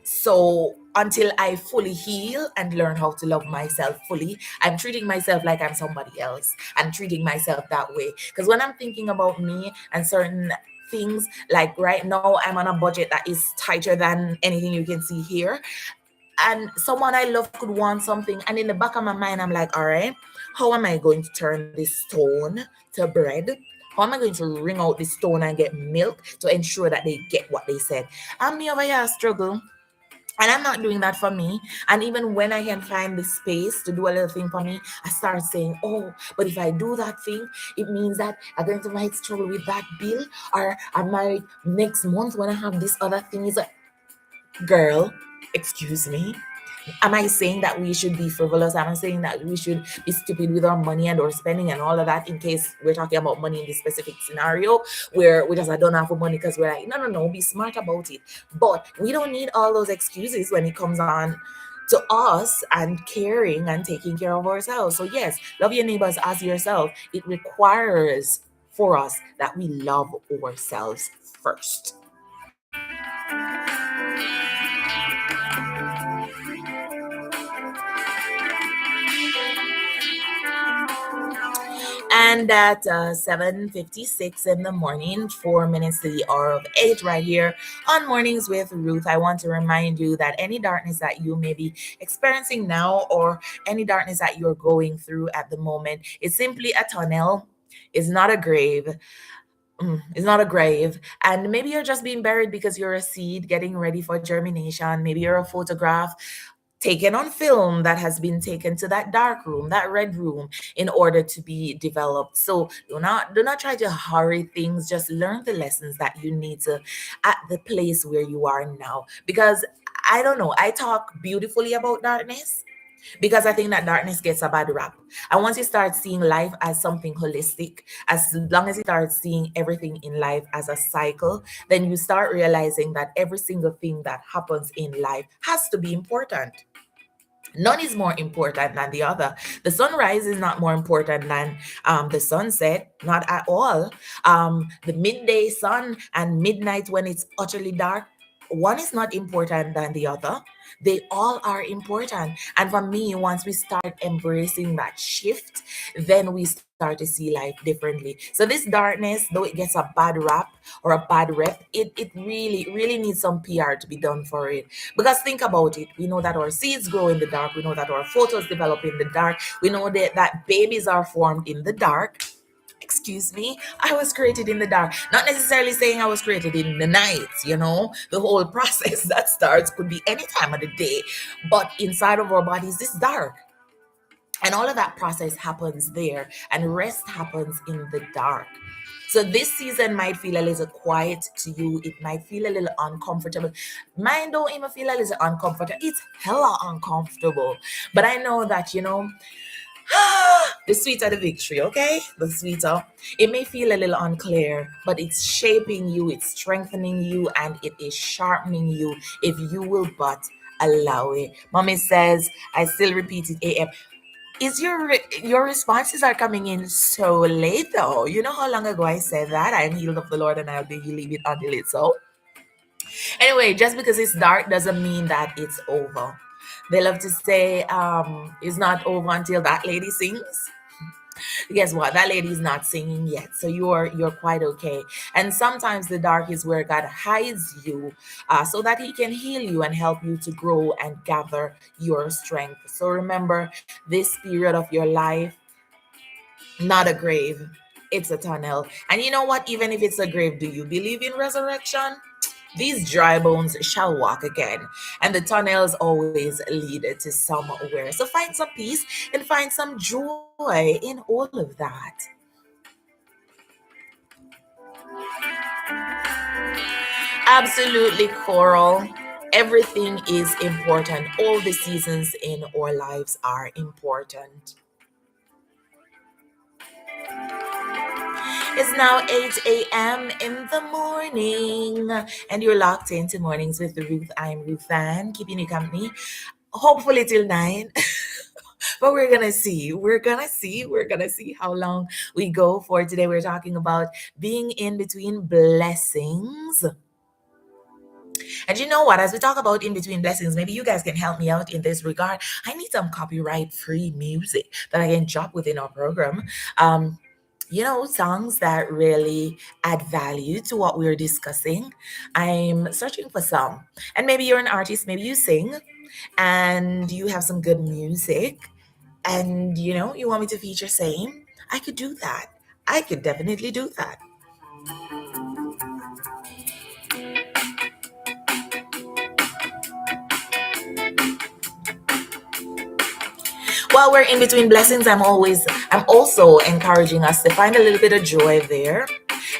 So until I fully heal and learn how to love myself fully, I'm treating myself like I'm somebody else. I'm treating myself that way. Because when I'm thinking about me and certain things, like right now, I'm on a budget that is tighter than anything you can see here, and someone I love could want something, and in the back of my mind I'm like, all right, how am I going to turn this stone to bread? How am I going to wring out this stone and get milk to ensure that they get what they said? I'm me over here struggle, and I'm not doing that for me. And even when I can find the space to do a little thing for me, I start saying, oh, but if I do that thing, it means that I'm going to might struggle with that bill, or I might next month when I have this other thing. Is like, girl, excuse me, am I saying that we should be frivolous? Am I saying that we should be stupid with our money and our spending and all of that, in case we're talking about money in this specific scenario where we just don't have money because we're like, no, be smart about it. But we don't need all those excuses when it comes on to us and caring and taking care of ourselves. So yes, love your neighbors as yourself. It requires for us that we love ourselves first. And at 7:56 in the morning, 4 minutes to the hour of 8, right here on Mornings with Ruth, I want to remind you that any darkness that you may be experiencing now, or any darkness that you're going through at the moment, is simply a tunnel. It's not a grave. It's not a grave. And maybe you're just being buried because you're a seed getting ready for germination. Maybe you're a photograph taken on film that has been taken to that dark room, that red room, in order to be developed. So do not try to hurry things. Just learn the lessons that you need to at the place where you are now. Because I don't know, I talk beautifully about darkness because I think that darkness gets a bad rap. And once you start seeing life as something holistic, as long as you start seeing everything in life as a cycle, then you start realizing that every single thing that happens in life has to be important. None is more important than the other. The sunrise is not more important than the sunset, not at all. The midday sun and midnight when it's utterly dark, one is not important than the other. They all are important. And for me, once we start embracing that shift, then we start to see life differently. So this darkness, though it gets a bad rap or a bad rep, it really needs some PR to be done for it. Because think about it. We know that our seeds grow in the dark. We know that our photos develop in the dark. We know that babies are formed in the dark. Excuse me, I was created in the dark. Not necessarily saying I was created in the night, the whole process that starts could be any time of the day. But inside of our bodies, it's dark. And all of that process happens there, and rest happens in the dark. So this season might feel a little quiet to you. It might feel a little uncomfortable. Mine don't even feel a little uncomfortable. It's hella uncomfortable. But I know that, the sweeter the victory, okay? The sweeter. It may feel a little unclear, but it's shaping you, it's strengthening you, and it is sharpening you if you will but allow it. Mommy says, I still repeat it, AM. Is your responses are coming in so late though? You know how long ago I said that? I am healed of the Lord and I'll believe it until it's so. Anyway, just because it's dark doesn't mean that it's over. They love to say it's not over until that lady sings. Guess what? That lady is not singing yet, so you're quite okay. And sometimes the dark is where God hides you, so that He can heal you and help you to grow and gather your strength. So remember, this period of your life, not a grave, it's a tunnel. And you know what? Even if it's a grave, do you believe in resurrection? These dry bones shall walk again, and the tunnels always lead to somewhere. So find some peace and find some joy in all of that. Absolutely, Coral. Everything is important. All the seasons in our lives are important. It's now 8 a.m. in the morning, and you're locked into Mornings with Ruth. I'm Ruth Ann, keeping you company, hopefully till 9. But we're gonna see. We're gonna see how long we go for today. We're talking about being in between blessings. And you know what? As we talk about in between blessings, maybe you guys can help me out in this regard. I need some copyright free music that I can drop within our program. Songs that really add value to what we're discussing. I'm searching for some. And maybe you're an artist, maybe you sing, and you have some good music, and you want me to feature same. I could do that. I could definitely do that. While we're in between blessings, I'm also encouraging us to find a little bit of joy there.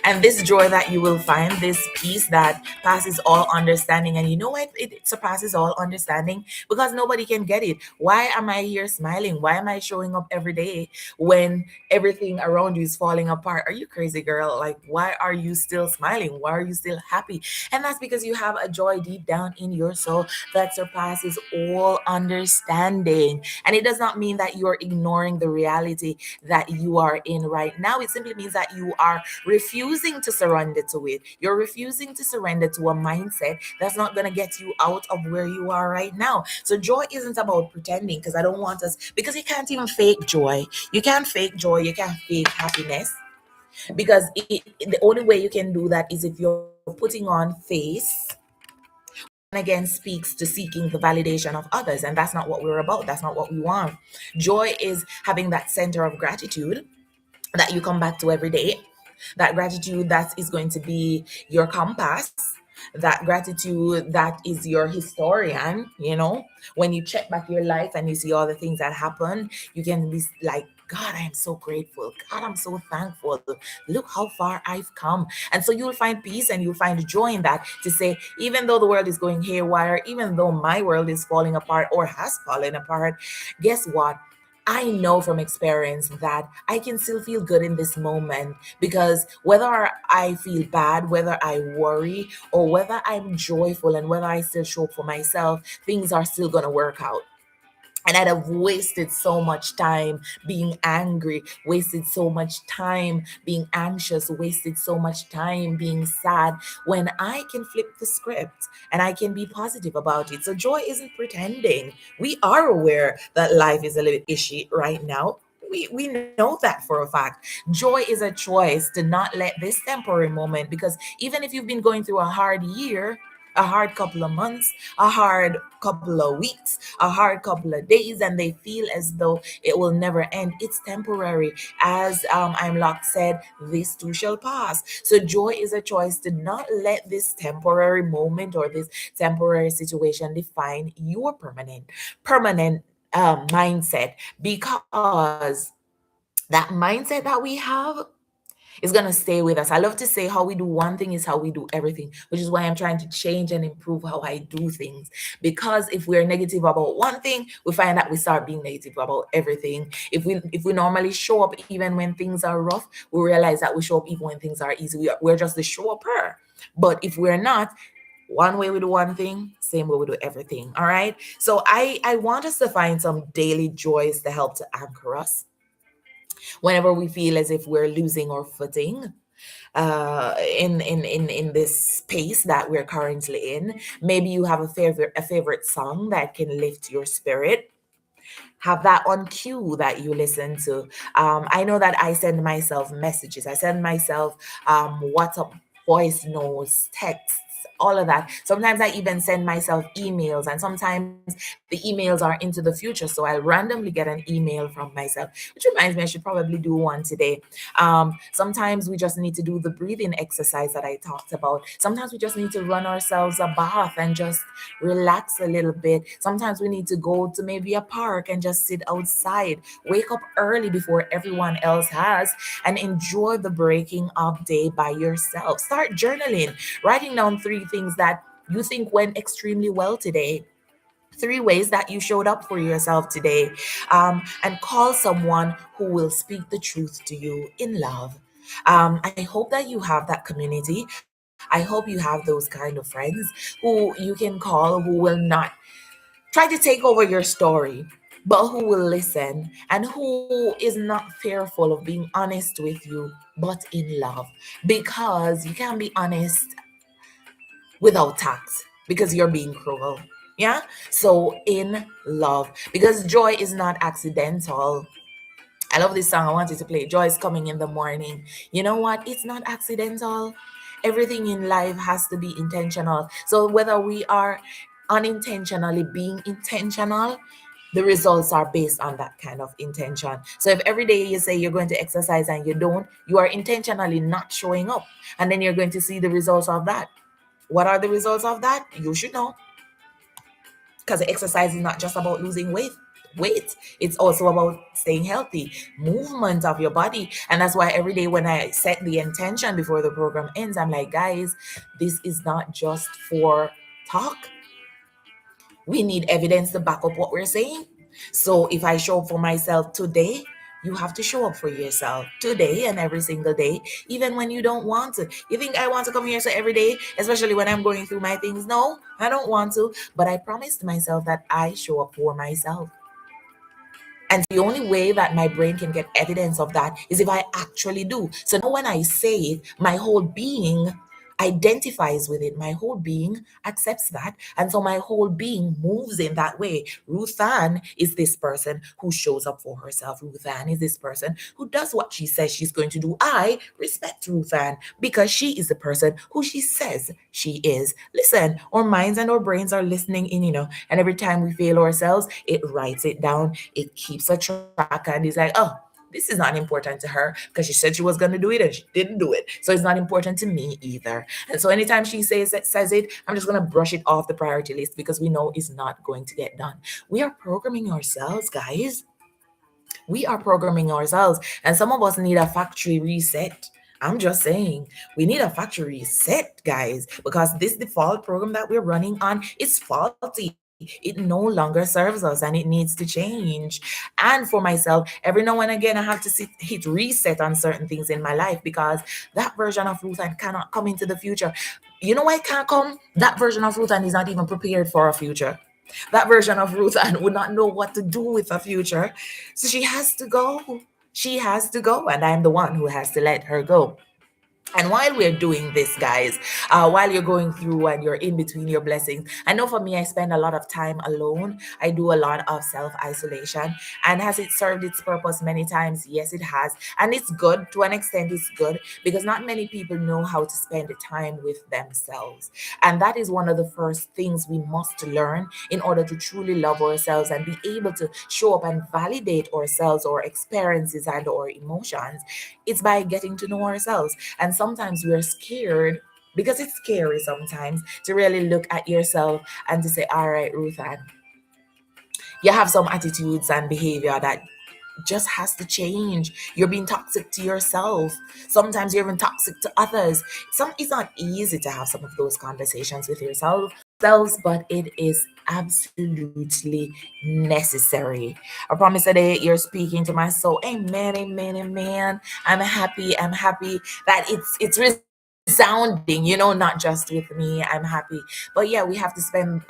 And this joy that you will find, this peace that passes all understanding. And you know what? It surpasses all understanding because nobody can get it. Why am I here smiling? Why am I showing up every day when everything around you is falling apart? Are you crazy, girl? Like, why are you still smiling? Why are you still happy? And that's because you have a joy deep down in your soul that surpasses all understanding. And it does not mean that you're ignoring the reality that you are in right now. It simply means that you are refusing to surrender to it. You're refusing to surrender to a mindset that's not going to get you out of where you are right now. So joy isn't about pretending, because I don't want us, because you can't even fake joy. You can't fake joy. You can't fake happiness, because the only way you can do that is if you're putting on face, and again speaks to seeking the validation of others. And that's not what we're about. That's not what we want. Joy is having that center of gratitude that you come back to every day, that gratitude that is going to be your compass, that gratitude that is your historian. When you check back your life and you see all the things that happened, you can be like, God, I am so grateful. God, I'm so thankful. Look how far I've come. And so you'll find peace and you'll find joy in that, to say, even though the world is going haywire, even though my world is falling apart or has fallen apart, guess what? I know from experience that I can still feel good in this moment, because whether I feel bad, whether I worry, or whether I'm joyful, and whether I still show up for myself, things are still going to work out. And I'd have wasted so much time being angry, wasted so much time being anxious, wasted so much time being sad, when I can flip the script and I can be positive about it. So joy isn't pretending. We are aware that life is a little ishy right now. We know that for a fact. Joy is a choice to not let this temporary moment, because even if you've been going through a hard year, a hard couple of months, a hard couple of weeks, a hard couple of days, and they feel as though it will never end. It's temporary. As I'm Locke said, this too shall pass. So joy is a choice to not let this temporary moment or this temporary situation define your permanent mindset, because that mindset that we have is going to stay with us. I love to say how we do one thing is how we do everything, which is why I'm trying to change and improve how I do things. Because if we're negative about one thing, we find that we start being negative about everything. If we normally show up even when things are rough, we realize that we show up even when things are easy. We're just the show upper. But if we're not, one way we do one thing, same way we do everything. All right. So I want us to find some daily joys to help to anchor us whenever we feel as if we're losing our footing in this space that we're currently in. Maybe you have a favorite song that can lift your spirit. Have that on cue that you listen to. I know that I send myself messages. I send myself WhatsApp voice notes, texts, all of that. Sometimes I even send myself emails, and sometimes the emails are into the future. So I'll randomly get an email from myself, which reminds me I should probably do one today. Sometimes we just need to do the breathing exercise that I talked about. Sometimes we just need to run ourselves a bath and just relax a little bit. Sometimes we need to go to maybe a park and just sit outside, wake up early before everyone else has, and enjoy the breaking of day by yourself. Start journaling, writing down 3 things that you think went extremely well today, 3 ways that you showed up for yourself today, and call someone who will speak the truth to you in love. I hope that you have that community. I hope you have those kind of friends who you can call, who will not try to take over your story, but who will listen, and who is not fearful of being honest with you, but in love. Because you can't be honest without tact, because you're being cruel. Yeah. So in love, because joy is not accidental. I love this song. I wanted to play. Joy is coming in the morning. You know what? It's not accidental. Everything in life has to be intentional. So whether we are unintentionally being intentional, the results are based on that kind of intention. So if every day you say you're going to exercise and you don't, you are intentionally not showing up. And then you're going to see the results of that. What are the results of that? You should know. Because exercise is not just about losing weight. weight. It's also about staying healthy, movement of your body. And that's why every day when I set the intention before the program ends, I'm like, guys, this is not just for talk. We need evidence to back up what we're saying. So if I show up for myself today, you have to show up for yourself today and every single day, even when you don't want to. You think I want to come here so every day, especially when I'm going through my things? No, I don't want to. But I promised myself that I show up for myself. And the only way that my brain can get evidence of that is if I actually do. So now when I say it, my whole being identifies with it. My whole being accepts that. And so my whole being moves in that way. Ruth Ann is this person who shows up for herself. Ruth Ann is this person who does what she says she's going to do. I respect Ruth Ann because she is the person who she says she is. Listen, our minds and our brains are listening in, and every time we fail ourselves, it writes it down, it keeps a track, and it's like, oh, this is not important to her because she said she was going to do it and she didn't do it. So it's not important to me either. And so anytime she says it, I'm just going to brush it off the priority list because we know it's not going to get done. We are programming ourselves, guys. We are programming ourselves, and some of us need a factory reset. I'm just saying, we need a factory reset, guys, because this default program that we're running on is faulty. It no longer serves us and it needs to change. And for myself, every now and again, I have to hit reset on certain things in my life because that version of Ruth Ann cannot come into the future. You know why it can't come? That version of Ruth Ann is not even prepared for a future. That version of Ruth Ann would not know what to do with a future. So she has to go. She has to go. And I'm the one who has to let her go. And while we're doing this, guys, while you're going through and you're in between your blessings, I know for me, I spend a lot of time alone. I do a lot of self isolation. And has it served its purpose many times? Yes, it has. And it's good to an extent, it's good because not many people know how to spend the time with themselves. And that is one of the first things we must learn in order to truly love ourselves and be able to show up and validate ourselves, our experiences, and our emotions. It's by getting to know ourselves. And sometimes we're scared because it's scary sometimes to really look at yourself and to say, all right, Ruth Ann, you have some attitudes and behavior that just has to change. You're being toxic to yourself. Sometimes you're even toxic to others. It's not easy to have some of those conversations with yourself selves, but it is absolutely necessary. I promise today you're speaking to my soul. Amen, amen, amen. I'm happy that it's resounding, not just with me. I'm happy. But yeah, we have to spend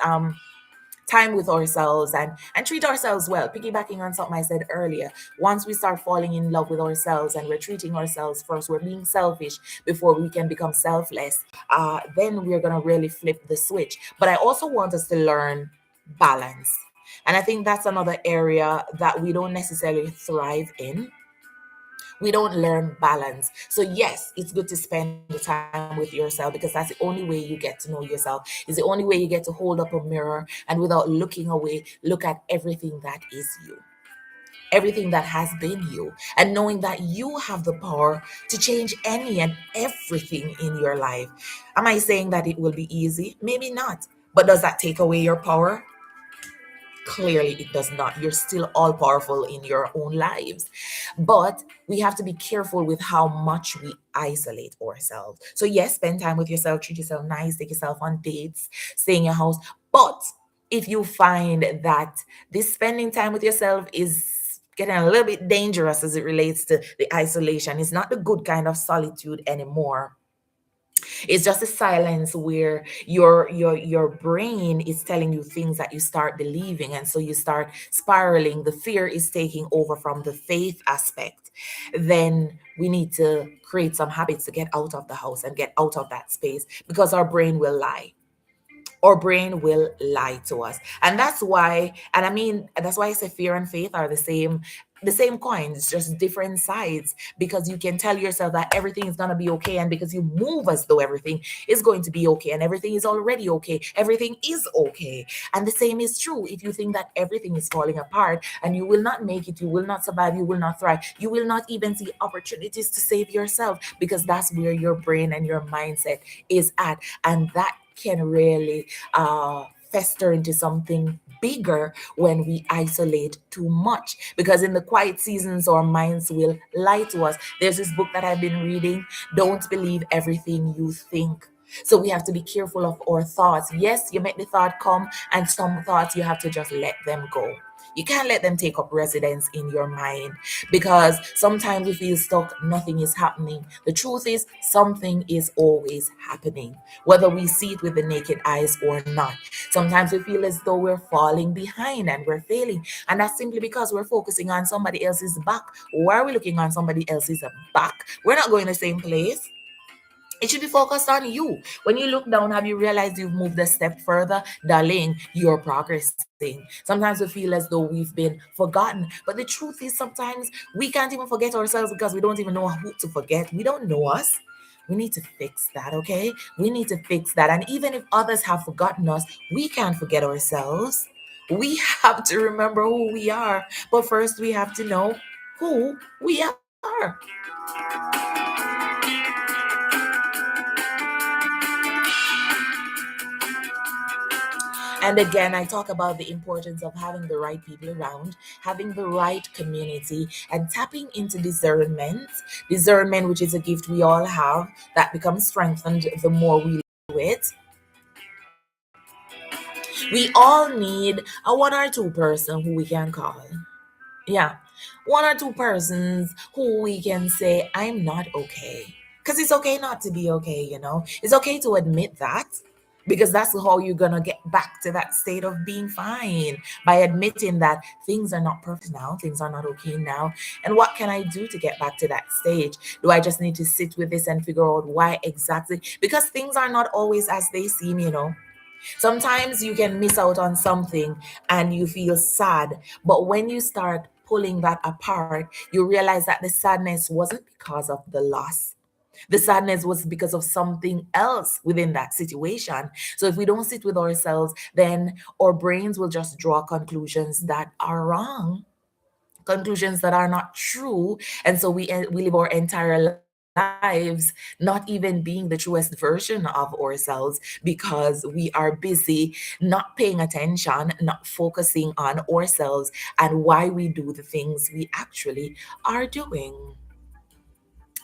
time with ourselves and treat ourselves well. Piggybacking on something I said earlier, once we start falling in love with ourselves and we're treating ourselves first, we're being selfish before we can become selfless, then we're going to really flip the switch. But I also want us to learn balance, and I think that's another area that we don't necessarily thrive in. We don't learn balance. So yes, it's good to spend the time with yourself because that's the only way you get to know yourself. It's the only way you get to hold up a mirror and without looking away, look at everything that is you, everything that has been you, and knowing that you have the power to change any and everything in your life. Am I saying that it will be easy? Maybe not. But does that take away your power? Clearly, it does not. You're still all powerful in your own lives. But we have to be careful with how much we isolate ourselves. So, yes, spend time with yourself, treat yourself nice, take yourself on dates, stay in your house. But if you find that this spending time with yourself is getting a little bit dangerous as it relates to the isolation, it's not the good kind of solitude anymore. It's just a silence where your brain is telling you things that you start believing, and so you start spiraling. The fear is taking over from the faith aspect. Then we need to create some habits to get out of the house and get out of that space because our brain will lie. Our brain will lie to us, and that's why, and I mean, that's why I say fear and faith are the same coin. It's just different sides, because you can tell yourself that everything is going to be okay, and because you move as though everything is going to be okay and everything is already okay, everything is okay. And the same is true if you think that everything is falling apart and you will not make it, you will not survive, you will not thrive, you will not even see opportunities to save yourself, because that's where your brain and your mindset is at. And that can really fester into something bigger when we isolate too much. Because in the quiet seasons, our minds will lie to us. There's this book that I've been reading, Don't Believe Everything You Think. So we have to be careful of our thoughts. Yes, you make the thought come, and some thoughts you have to just let them go. You can't let them take up residence in your mind because sometimes we feel stuck, nothing is happening. The truth is, something is always happening, whether we see it with the naked eyes or not. Sometimes we feel as though we're falling behind and we're failing, and that's simply because we're focusing on somebody else's back. Why are we looking on somebody else's back? We're not going the same place. It should be focused on you. When you look down, have you realized you've moved a step further? Darling, you're progressing. Sometimes we feel as though we've been forgotten. But the truth is, sometimes we can't even forget ourselves because we don't even know who to forget. We don't know us. We need to fix that, okay? We need to fix that. And even if others have forgotten us, we can't forget ourselves. We have to remember who we are. But first, we have to know who we are. And again, I talk about the importance of having the right people around, having the right community, and tapping into discernment. Discernment, which is a gift we all have, that becomes strengthened the more we do it. We all need a one or two person who we can call. Yeah. One or two persons who we can say, I'm not okay. Because it's okay not to be okay, you know? It's okay to admit that because that's how you're going to get back to that state of being fine by admitting that things are not perfect now, things are not okay now. And what can I do to get back to that stage? Do I just need to sit with this and figure out why exactly? Because things are not always as they seem, you know? Sometimes you can miss out on something and you feel sad. But when you start pulling that apart, you realize that the sadness wasn't because of the loss. The sadness was because of something else within that situation. So if we don't sit with ourselves, then our brains will just draw conclusions that are wrong, conclusions that are not true, and so we live our entire lives not even being the truest version of ourselves because we are busy not paying attention, not focusing on ourselves and why we do the things we actually are doing.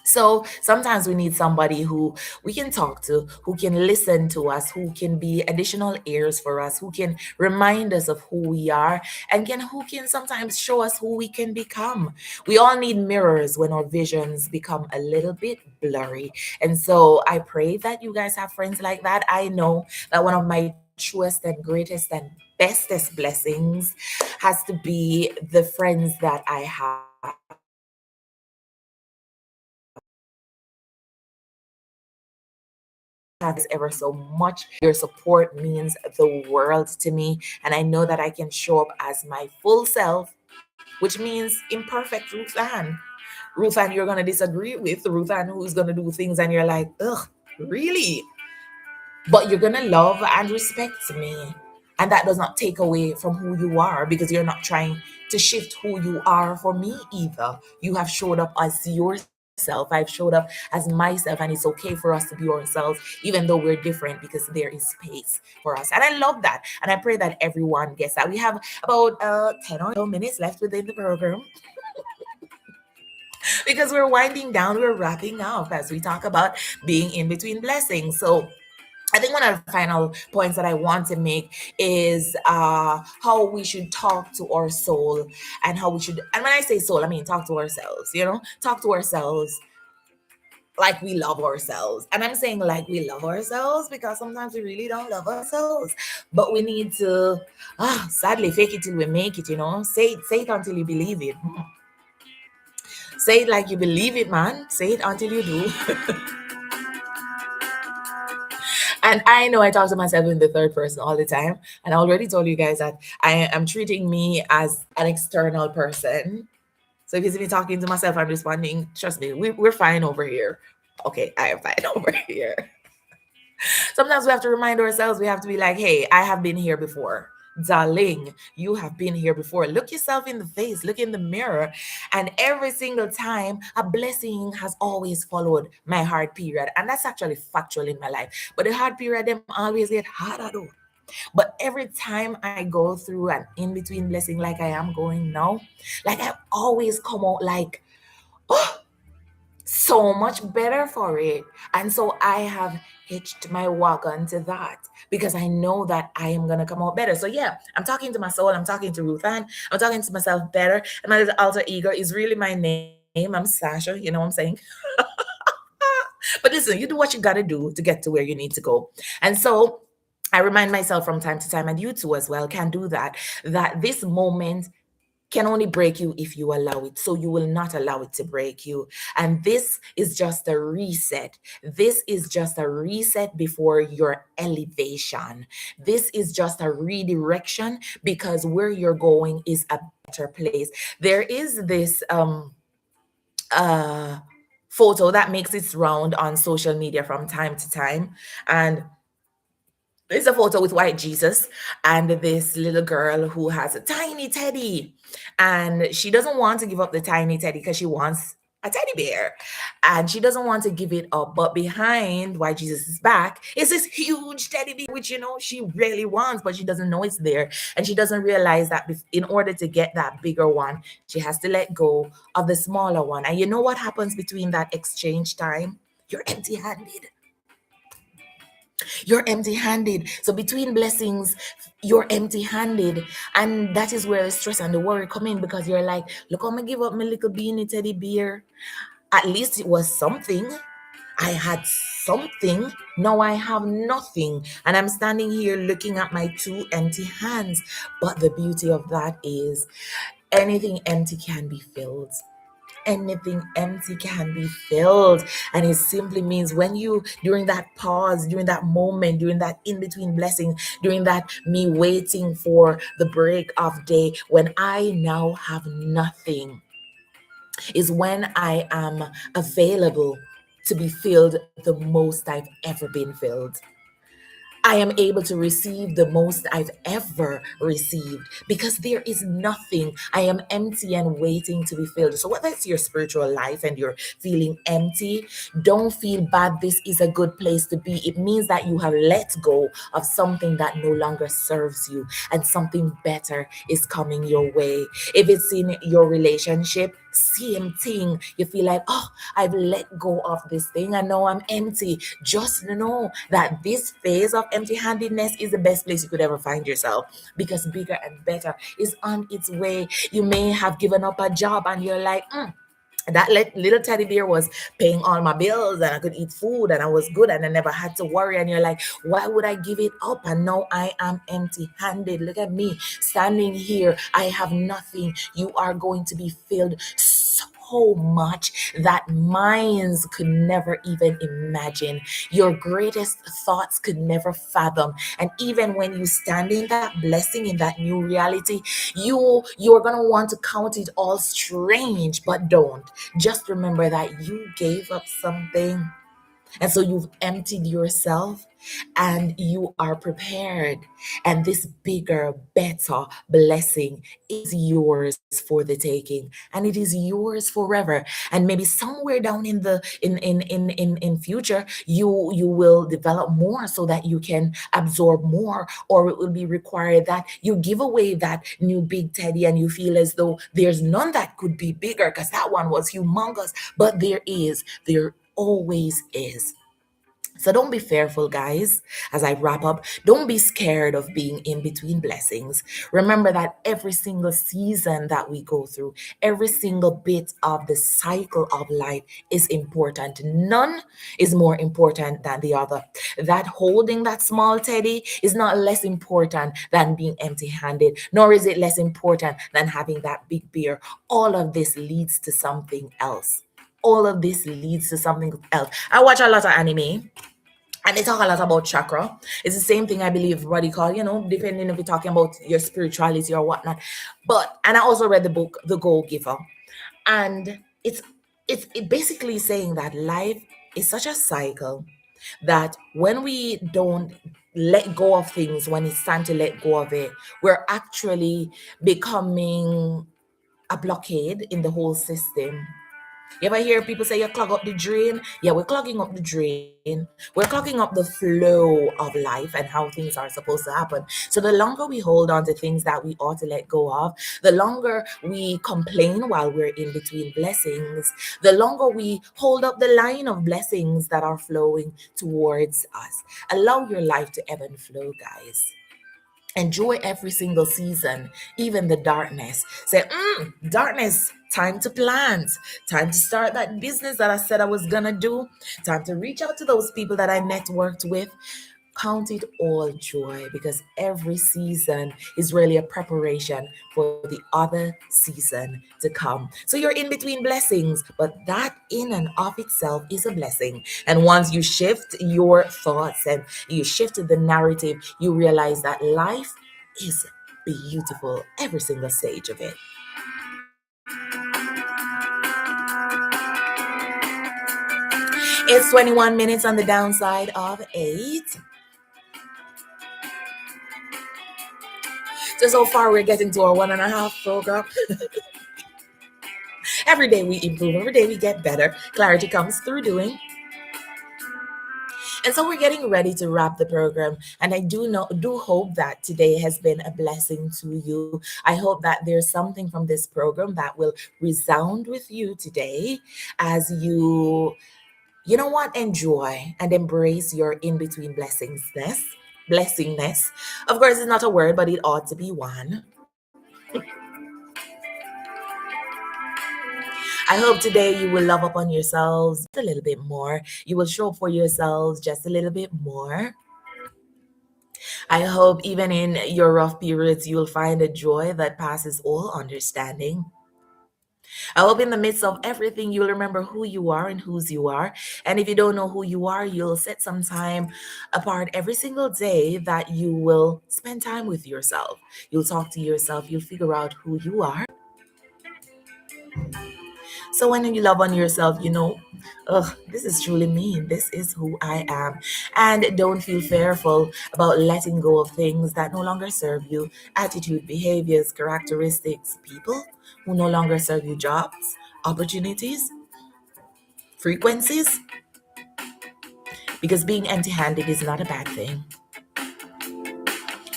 So sometimes we need somebody who we can talk to, who can listen to us, who can be additional ears for us, who can remind us of who we are, and who can sometimes show us who we can become. We all need mirrors when our visions become a little bit blurry. And so I pray that you guys have friends like that. I know that one of my truest and greatest and bestest blessings has to be the friends that I have. Ever so much. Your support means the world to me. And I know that I can show up as my full self, which means imperfect Ruth Ann. Ruth Ann you're going to disagree with, Ruth Ann who's going to do things and you're like, ugh, really? But you're going to love and respect me. And that does not take away from who you are because you're not trying to shift who you are for me either. You have showed up as yourself. I've showed up as myself, and it's okay for us to be ourselves, even though we're different, because there is space for us. And I love that. And I pray that everyone gets that. We have about 10 or so minutes left within the program because we're winding down, we're wrapping up as we talk about being in between blessings. So I think one of the final points that I want to make is how we should talk to our soul and how we should, and when I say soul, I mean talk to ourselves, you know, talk to ourselves like we love ourselves. And I'm saying like we love ourselves because sometimes we really don't love ourselves. But we need to, sadly, fake it till we make it, you know, say it until you believe it. Say it like you believe it, man. Say it until you do. And I know I talk to myself in the third person all the time. And I already told you guys that I am treating me as an external person. So if you see me talking to myself, I'm responding, trust me, we're fine over here. Okay, I am fine over here. Sometimes we have to remind ourselves, we have to be like, hey, I have been here before. Darling, you have been here before. Look yourself in the face, look in the mirror. And every single time, a blessing has always followed my hard period. And that's actually factual in my life. But the hard period, them always get harder though. But every time I go through an in between blessing like I am going now, like I always come out like, oh, so much better for it. And so I have hitched my wagon to that because I know that I am going to come out better. So yeah, I'm talking to my soul, I'm talking to Ruth, and I'm talking to myself better. And my little alter ego is really my name. I'm Sasha, you know what I'm saying? But listen, you do what you got to do to get to where you need to go. And so I remind myself from time to time, and you too as well can do that, that this moment can only break you if you allow it. So you will not allow it to break you. And this is just a reset. This is just a reset before your elevation. This is just a redirection because where you're going is a better place. There is this uh photo that makes its round on social media from time to time. And it's a photo with white Jesus and this little girl who has a tiny teddy. And she doesn't want to give up the tiny teddy because she wants a teddy bear. And she doesn't want to give it up. But behind white Jesus' back is this huge teddy bear, which, she really wants, but she doesn't know it's there. And she doesn't realize that in order to get that bigger one, she has to let go of the smaller one. And you know what happens between that exchange time? You're empty handed. You're empty handed. So between blessings, you're empty handed. And that is where stress and the worry come in because you're like, look, I'm going to give up my little beanie teddy bear. At least it was something. I had something. Now I have nothing. And I'm standing here looking at my two empty hands. But the beauty of that is anything empty can be filled. Anything empty can be filled. And it simply means when you, during that pause, during that moment, during that in between blessing, during that me waiting for the break of day, when I now have nothing, is when I am available to be filled the most I've ever been filled. I am able to receive the most I've ever received because there is nothing. I am empty and waiting to be filled. So, whether it's your spiritual life and you're feeling empty, don't feel bad. This is a good place to be. It means that you have let go of something that no longer serves you and something better is coming your way. If it's in your relationship, same thing. You feel like, oh, I've let go of this thing and now I'm empty. Just know that this phase of empty handedness is the best place you could ever find yourself because bigger and better is on its way. You may have given up a job and you're like, that little teddy bear was paying all my bills and I could eat food and I was good and I never had to worry. And you're like, why would I give it up? And now I am empty handed. Look at me standing here. I have nothing. You are going to be filled so much that minds could never even imagine. Your greatest thoughts could never fathom. And even when you stand in that blessing, in that new reality, you're gonna want to count it all strange, but don't. Just remember that you gave up something. And so you've emptied yourself and you are prepared. And this bigger, better blessing is yours for the taking. And it is yours forever. And maybe somewhere down in the in future, you will develop more so that you can absorb more, or it will be required that you give away that new big teddy and you feel as though there's none that could be bigger because that one was humongous. But there always is. So don't be fearful, guys, as I wrap up. Don't be scared of being in between blessings. Remember that every single season that we go through, every single bit of the cycle of life is important. None is more important than the other. That holding that small teddy is not less important than being empty handed, nor is it less important than having that big beer. All of this leads to something else. All of this leads to something else. I watch a lot of anime and they talk a lot about chakra. It's the same thing I believe everybody call, depending if you're talking about your spirituality or whatnot. And I also read the book, The Go Giver. And it's basically saying that life is such a cycle that when we don't let go of things, when it's time to let go of it, we're actually becoming a blockade in the whole system. You ever hear people say you clog up the drain? Yeah, we're clogging up the drain. We're clogging up the flow of life and how things are supposed to happen. So the longer we hold on to things that we ought to let go of, the longer we complain while we're in between blessings, the longer we hold up the line of blessings that are flowing towards us. Allow your life to ebb and flow, guys. Enjoy every single season, even the darkness. Say, darkness, time to plant, time to start that business that I said I was gonna do, time to reach out to those people that I networked with. Count it all joy because every season is really a preparation for the other season to come. So you're in between blessings, but that in and of itself is a blessing. And once you shift your thoughts and you shifted the narrative, you realize that life is beautiful, every single stage of it. It's 21 minutes on the downside of 8. So far, we're getting to our 1.5 program. Every day we improve, every day we get better. Clarity comes through doing. And so we're getting ready to wrap the program. And I do hope that today has been a blessing to you. I hope that there's something from this program that will resound with you today as you know what, enjoy and embrace your in-between blessingness. Of course, it's not a word, but it ought to be one. I hope today you will love up on yourselves just a little bit more. You will show up for yourselves just a little bit more. I hope even in your rough periods, you'll find a joy that passes all understanding. I hope in the midst of everything, you'll remember who you are and whose you are. And if you don't know who you are, you'll set some time apart every single day that you will spend time with yourself. You'll talk to yourself, you'll figure out who you are. So when you love on yourself, this is truly me. This is who I am. And don't feel fearful about letting go of things that no longer serve you, attitude, behaviors, characteristics, people who no longer serve you, jobs, opportunities, frequencies. Because being empty handed is not a bad thing.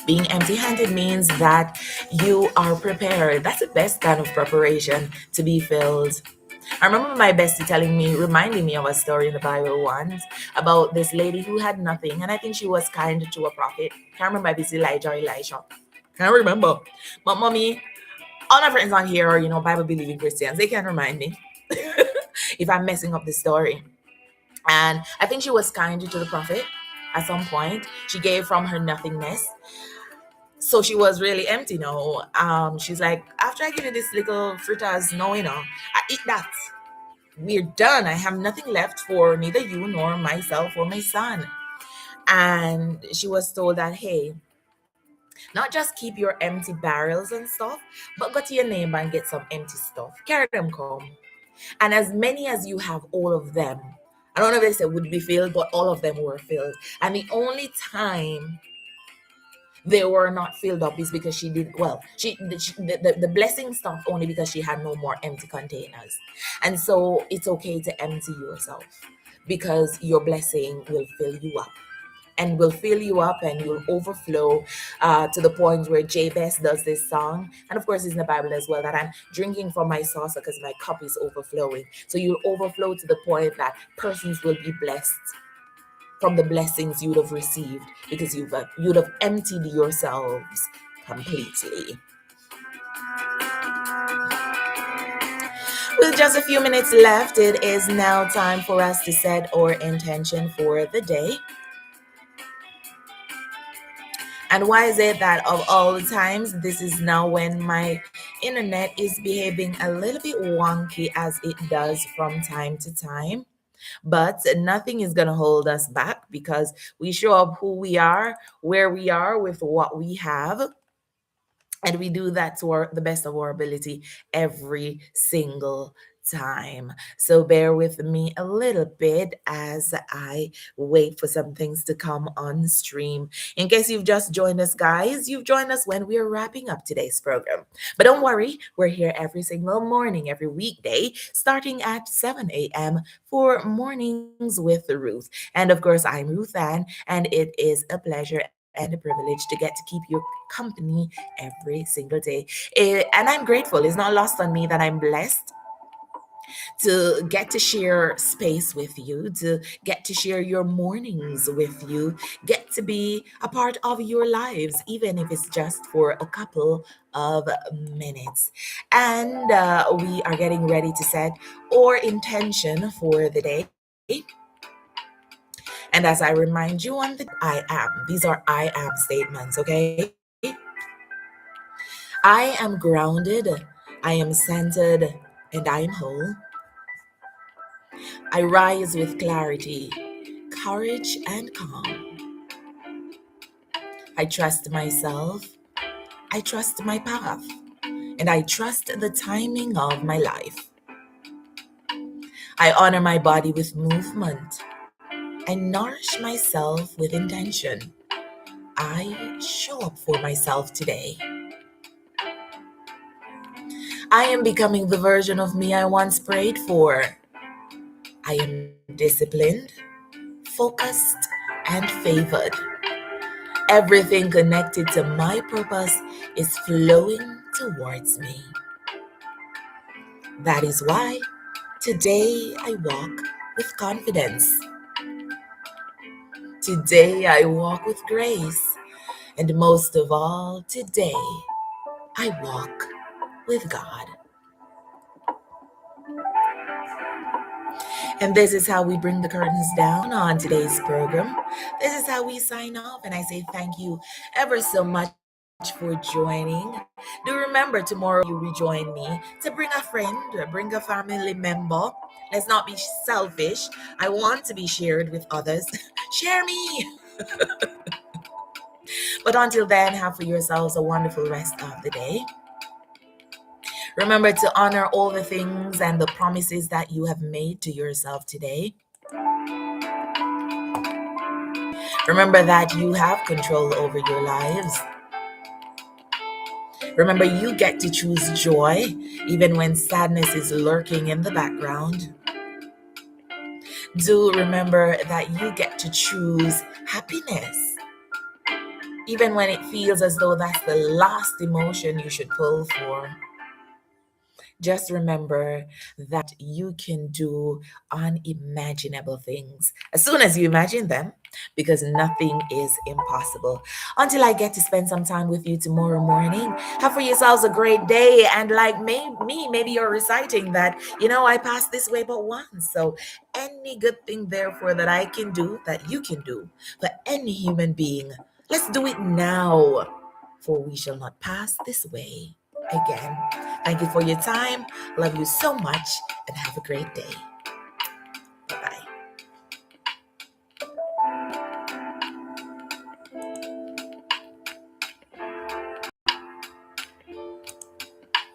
Being empty handed means that you are prepared. That's the best kind of preparation, to be filled. I remember my bestie reminding me of a story in the Bible once about this lady who had nothing, and I think she was kind to a prophet. Can't remember if it's Elijah or Elisha. Can't remember. But mommy, all my friends on here are, Bible believing Christians. They can remind me if I'm messing up the story. And I think she was kind to the prophet at some point. She gave from her nothingness. So she was really empty now. She's like, after I give you this little fritters, no, I eat that. We're done. I have nothing left for neither you nor myself or my son. And she was told that, hey, not just keep your empty barrels and stuff, but go to your neighbor and get some empty stuff. Carry them come. And as many as you have, all of them. I don't know if they said would be filled, but all of them were filled. And the only time they were not filled up is because she did well. The blessing stopped only because she had no more empty containers. And so it's okay to empty yourself because your blessing will fill you up. And will fill you up and you'll overflow to the point where Jabez does this song. And of course, it's in the Bible as well that I'm drinking from my saucer because my cup is overflowing. So you'll overflow to the point that persons will be blessed from the blessings you'd have received because you'd have emptied yourselves completely. With just a few minutes left, it is now time for us to set our intention for the day. And why is it that of all the times, this is now when my internet is behaving a little bit wonky as it does from time to time? But nothing is going to hold us back because we show up who we are, where we are with what we have. And we do that to the best of our ability every single time. So bear with me a little bit as I wait for some things to come on stream. In case you've just joined us, guys, you've joined us when we're wrapping up today's program. But don't worry, we're here every single morning, every weekday, starting at 7 a.m. for Mornings with Ruth. And of course, I'm Ruth Ann, and it is a pleasure and a privilege to get to keep your company every single day. And I'm grateful. It's not lost on me that I'm blessed to get to share space with you, to get to share your mornings with you, get to be a part of your lives, even if it's just for a couple of minutes. And we are getting ready to set our intention for the day. And as I remind you on the I am, these are I am statements, okay? I am grounded, I am centered, and I am whole. I rise with clarity, courage, and calm. I trust myself, I trust my path, and I trust the timing of my life. I honor my body with movement. I nourish myself with intention. I show up for myself today. I am becoming the version of me I once prayed for. I am disciplined, focused, and favored. Everything connected to my purpose is flowing towards me. That is why today I walk with confidence. Today I walk with grace. And most of all, today I walk with God. And this is how we bring the curtains down on today's program. This is how we sign off. And I say thank you ever so much for joining. Do remember tomorrow you rejoin me to bring a friend or bring a family member. Let's not be selfish. I want to be shared with others. Share me. But until then, have for yourselves a wonderful rest of the day. Remember to honor all the things and the promises that you have made to yourself today. Remember that you have control over your lives. Remember, you get to choose joy even when sadness is lurking in the background. Do remember that you get to choose happiness even when it feels as though that's the last emotion you should pull for. Just remember that you can do unimaginable things as soon as you imagine them, because nothing is impossible. Until I get to spend some time with you tomorrow morning, have for yourselves a great day. And like me, maybe you're reciting that, I passed this way but once. So any good thing, therefore, that I can do, that you can do for any human being, let's do it now, for we shall not pass this way again. Thank you for your time. Love you so much and have a great day.